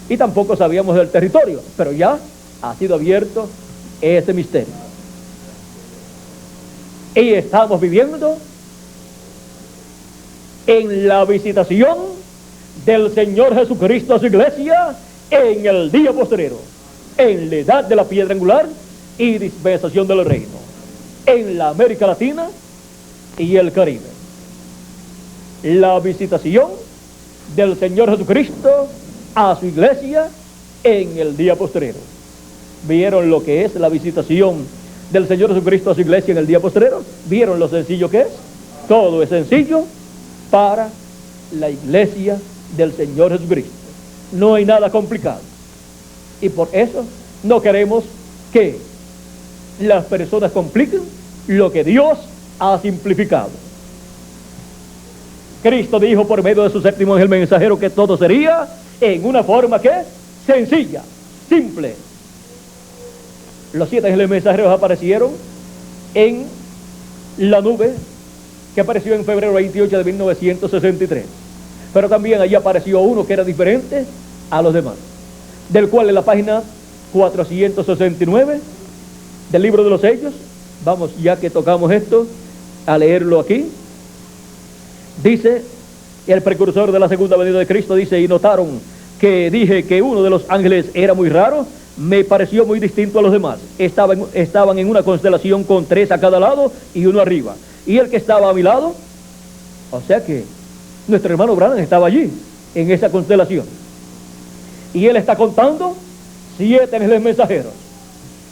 y tampoco sabíamos del territorio, pero ya ha sido abierto ese misterio. Y estamos viviendo en la visitación del Señor Jesucristo a su iglesia en el día postrero, en la edad de la piedra angular y dispensación del reino, en la América Latina y el Caribe. La visitación del Señor Jesucristo a su iglesia en el día postrero. ¿Vieron lo que es la visitación del Señor Jesucristo a su iglesia en el día postrero? ¿Vieron lo sencillo que es? Todo es sencillo para la iglesia del Señor Jesucristo. No hay nada complicado. Y por eso no queremos que las personas compliquen lo que Dios ha simplificado. Cristo dijo por medio de su séptimo ángel mensajero que todo sería en una forma que sencilla, simple. Los 7 ángeles mensajeros aparecieron en la nube que apareció en febrero 28 de 1963. Pero también allí apareció uno que era diferente a los demás, del cual en la página 469 del libro de los Sellos, vamos, ya que tocamos esto, a leerlo aquí. Dice, el precursor de la segunda venida de Cristo dice, y notaron que dije que uno de los ángeles era muy raro, me pareció muy distinto a los demás. Estaban en una constelación con 3 a cada lado y uno arriba. Y el que estaba a mi lado, o sea que nuestro hermano Branham estaba allí, en esa constelación. Y él está contando 7 ángeles mensajeros.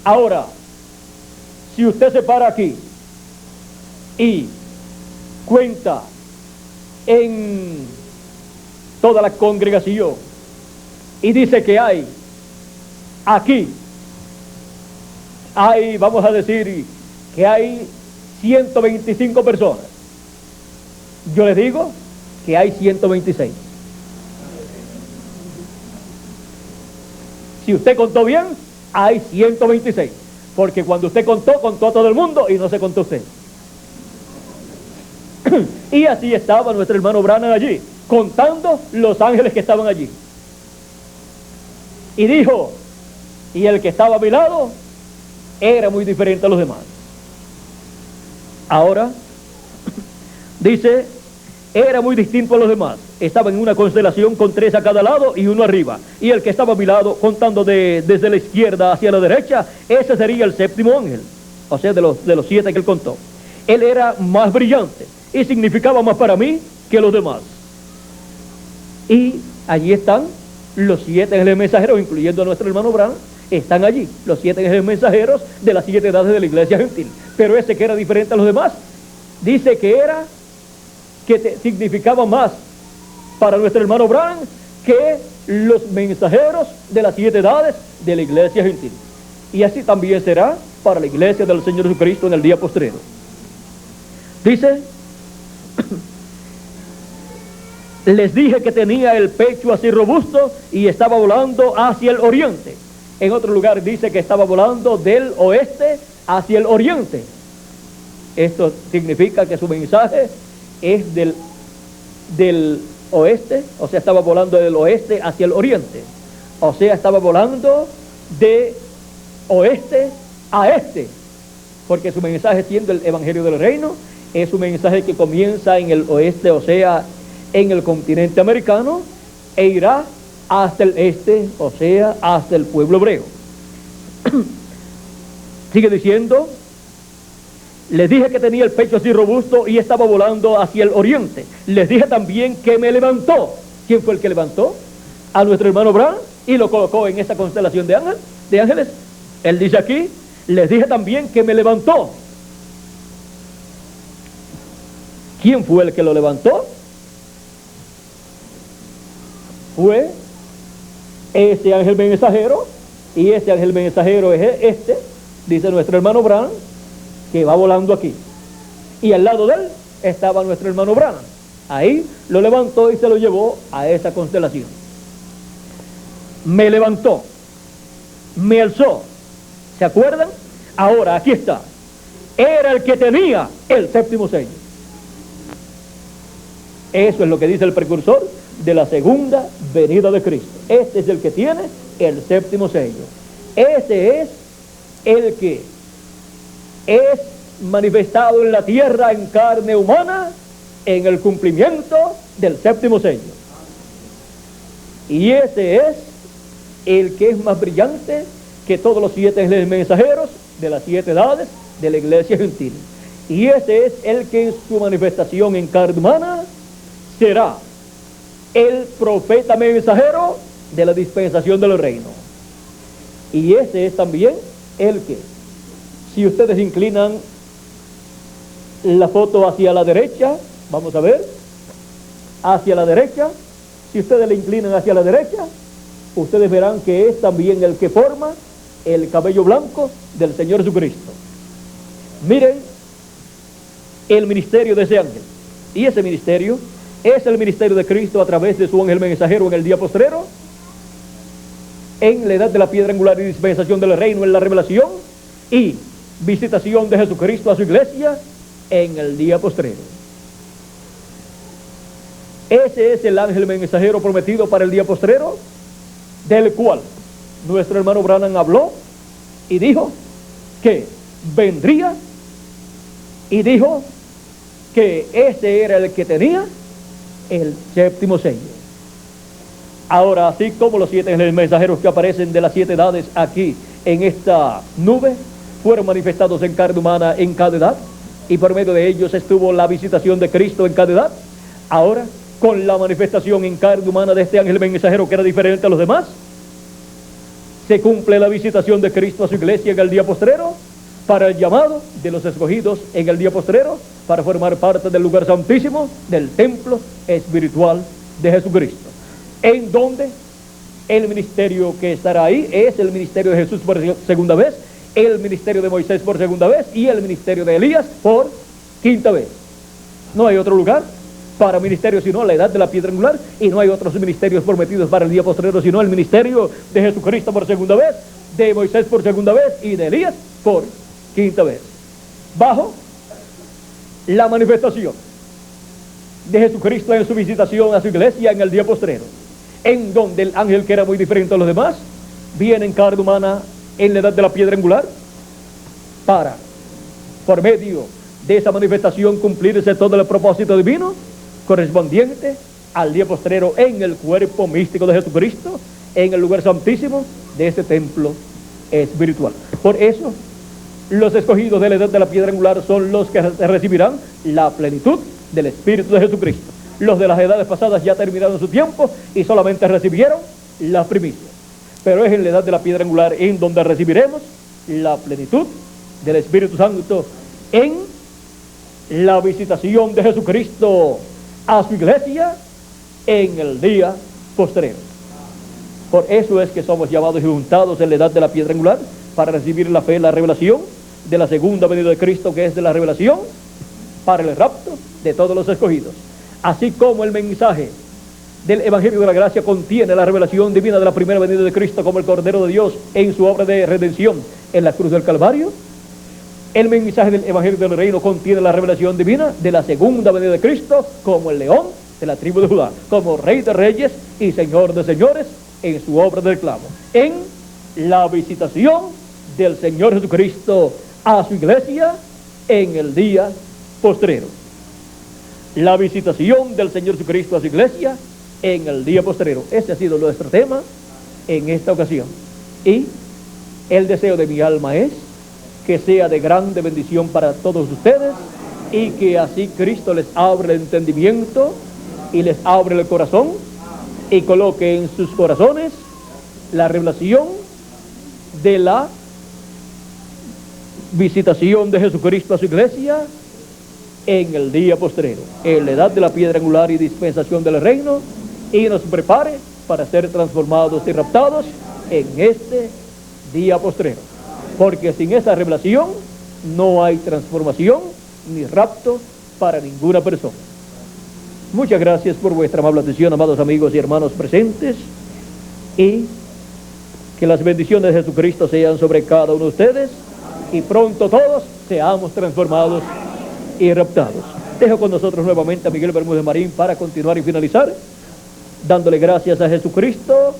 Ahora, si usted se para aquí y cuenta en toda la congregación y dice que hay aquí, vamos a decir que hay 125 personas, yo les digo que hay 126. Si usted contó bien, hay 126, porque cuando usted contó a todo el mundo y no se contó usted. Y así estaba nuestro hermano Branham allí, contando los ángeles que estaban allí. Y dijo, y el que estaba a mi lado era muy diferente a los demás. Ahora, dice, era muy distinto a los demás. Estaba en una constelación con 3 a cada lado y uno arriba. Y el que estaba a mi lado, contando desde la izquierda hacia la derecha, ese sería el séptimo ángel. O sea, de los 7 que él contó. Él era más brillante y significaba más para mí que los demás. Y allí están los 7 ángeles mensajeros, incluyendo a nuestro hermano Branham, están allí, los 7 ángeles mensajeros de las 7 edades de la iglesia gentil. Pero ese que era diferente a los demás, dice que significaba más para nuestro hermano Branham que los mensajeros de las 7 edades de la iglesia gentil. Y así también será para la iglesia del Señor Jesucristo en el día postrero. Dice, Les dije que tenía el pecho así robusto y estaba volando hacia el oriente. En otro lugar dice que estaba volando del oeste hacia el oriente. Esto significa que su mensaje es del oeste, o sea, estaba volando del oeste hacia el oriente. O sea, estaba volando de oeste a este, porque su mensaje, siendo el Evangelio del Reino, es un mensaje que comienza en el oeste, o sea, en el continente americano, e irá hasta el este, o sea, hasta el pueblo hebreo. Sigue diciendo, les dije que tenía el pecho así robusto y estaba volando hacia el oriente. Les dije también que me levantó. ¿Quién fue el que levantó? A nuestro hermano Abraham, y lo colocó en esta constelación de ángeles. Él dice aquí, les dije también que me levantó. ¿Quién fue el que lo levantó? Fue ese ángel mensajero, y ese ángel mensajero es dice nuestro hermano Abraham, que va volando aquí. Y al lado de él estaba nuestro hermano Abraham. Ahí lo levantó y se lo llevó a esa constelación. Me levantó, me alzó. ¿Se acuerdan? Ahora, aquí está. Era el que tenía el séptimo sello. Eso es lo que dice el precursor de la segunda venida de Cristo. Este es el que tiene el séptimo sello. Ese es el que es manifestado en la tierra en carne humana en el cumplimiento del séptimo sello. Y ese es el que es más brillante que todos los 7 mensajeros de las 7 edades de la iglesia gentil. Y ese es el que en su manifestación en carne humana será el profeta mensajero de la dispensación del reino. Y ese es también el que, si ustedes inclinan la foto hacia la derecha, vamos a ver, hacia la derecha, si ustedes la inclinan hacia la derecha, ustedes verán que es también el que forma el cabello blanco del Señor Jesucristo. Miren el ministerio de ese ángel. Y ese ministerio es el ministerio de Cristo a través de su ángel mensajero en el día postrero, en la edad de la piedra angular y dispensación del reino en la revelación, y visitación de Jesucristo a su iglesia en el día postrero. Ese es el ángel mensajero prometido para el día postrero, del cual nuestro hermano Branham habló y dijo que vendría, y dijo que ese era el que tenía el séptimo sello. Ahora, así como los 7 mensajeros que aparecen de las 7 edades aquí en esta nube fueron manifestados en carne humana en cada edad, y por medio de ellos estuvo la visitación de Cristo en cada edad, ahora con la manifestación en carne humana de este ángel mensajero que era diferente a los demás, se cumple la visitación de Cristo a su iglesia en el día postrero, para el llamado de los escogidos en el día postrero, para formar parte del lugar santísimo del templo espiritual de Jesucristo, en donde el ministerio que estará ahí es el ministerio de Jesús por segunda vez, el ministerio de Moisés por segunda vez y el ministerio de Elías por quinta vez. No hay otro lugar para ministerio sino la edad de la piedra angular, y no hay otros ministerios prometidos para el día postrero sino el ministerio de Jesucristo por segunda vez, de Moisés por segunda vez y de Elías por quinta vez, bajo la manifestación de Jesucristo en su visitación a su iglesia en el día postrero, en donde el ángel, que era muy diferente a los demás, viene en carne humana en la edad de la piedra angular para, por medio de esa manifestación, cumplirse todo el propósito divino correspondiente al día postrero en el cuerpo místico de Jesucristo, en el lugar santísimo de este templo espiritual. Por eso los escogidos de la edad de la piedra angular son los que recibirán la plenitud del Espíritu de Jesucristo. Los de las edades pasadas ya terminaron su tiempo y solamente recibieron la primicia. Pero es en la edad de la piedra angular en donde recibiremos la plenitud del Espíritu Santo en la visitación de Jesucristo a su iglesia en el día postrero. Por eso es que somos llamados y juntados en la edad de la piedra angular para recibir la fe, la revelación de la segunda venida de Cristo, que es de la revelación para el rapto de todos los escogidos. Así como el mensaje del Evangelio de la Gracia contiene la revelación divina de la primera venida de Cristo como el Cordero de Dios en su obra de redención en la cruz del Calvario. El mensaje del Evangelio del Reino contiene la revelación divina de la segunda venida de Cristo como el león de la tribu de Judá, como Rey de Reyes y Señor de Señores en su obra del clavo, en la visitación del Señor Jesucristo a su iglesia en el día postrero. La visitación del Señor Jesucristo a su iglesia en el día postrero. Ese ha sido nuestro tema en esta ocasión. Y el deseo de mi alma es que sea de grande bendición para todos ustedes y que así Cristo les abra el entendimiento y les abre el corazón y coloque en sus corazones la revelación de la visitación de Jesucristo a su iglesia en el día postrero, en la edad de la piedra angular y dispensación del reino, y nos prepare para ser transformados y raptados en este día postrero, porque sin esa revelación no hay transformación ni rapto para ninguna persona. Muchas gracias por vuestra amable atención, amados amigos y hermanos presentes, y que las bendiciones de Jesucristo sean sobre cada uno de ustedes y pronto todos seamos transformados y raptados. Dejo con nosotros nuevamente a Miguel Bermúdez Marín para continuar y finalizar, dándole gracias a Jesucristo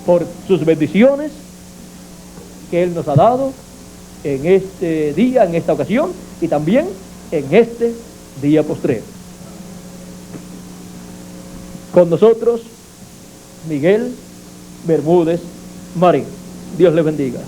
por sus bendiciones que Él nos ha dado en este día, en esta ocasión, y también en este día postrero. Con nosotros, Miguel Bermúdez Marín. Dios le bendiga.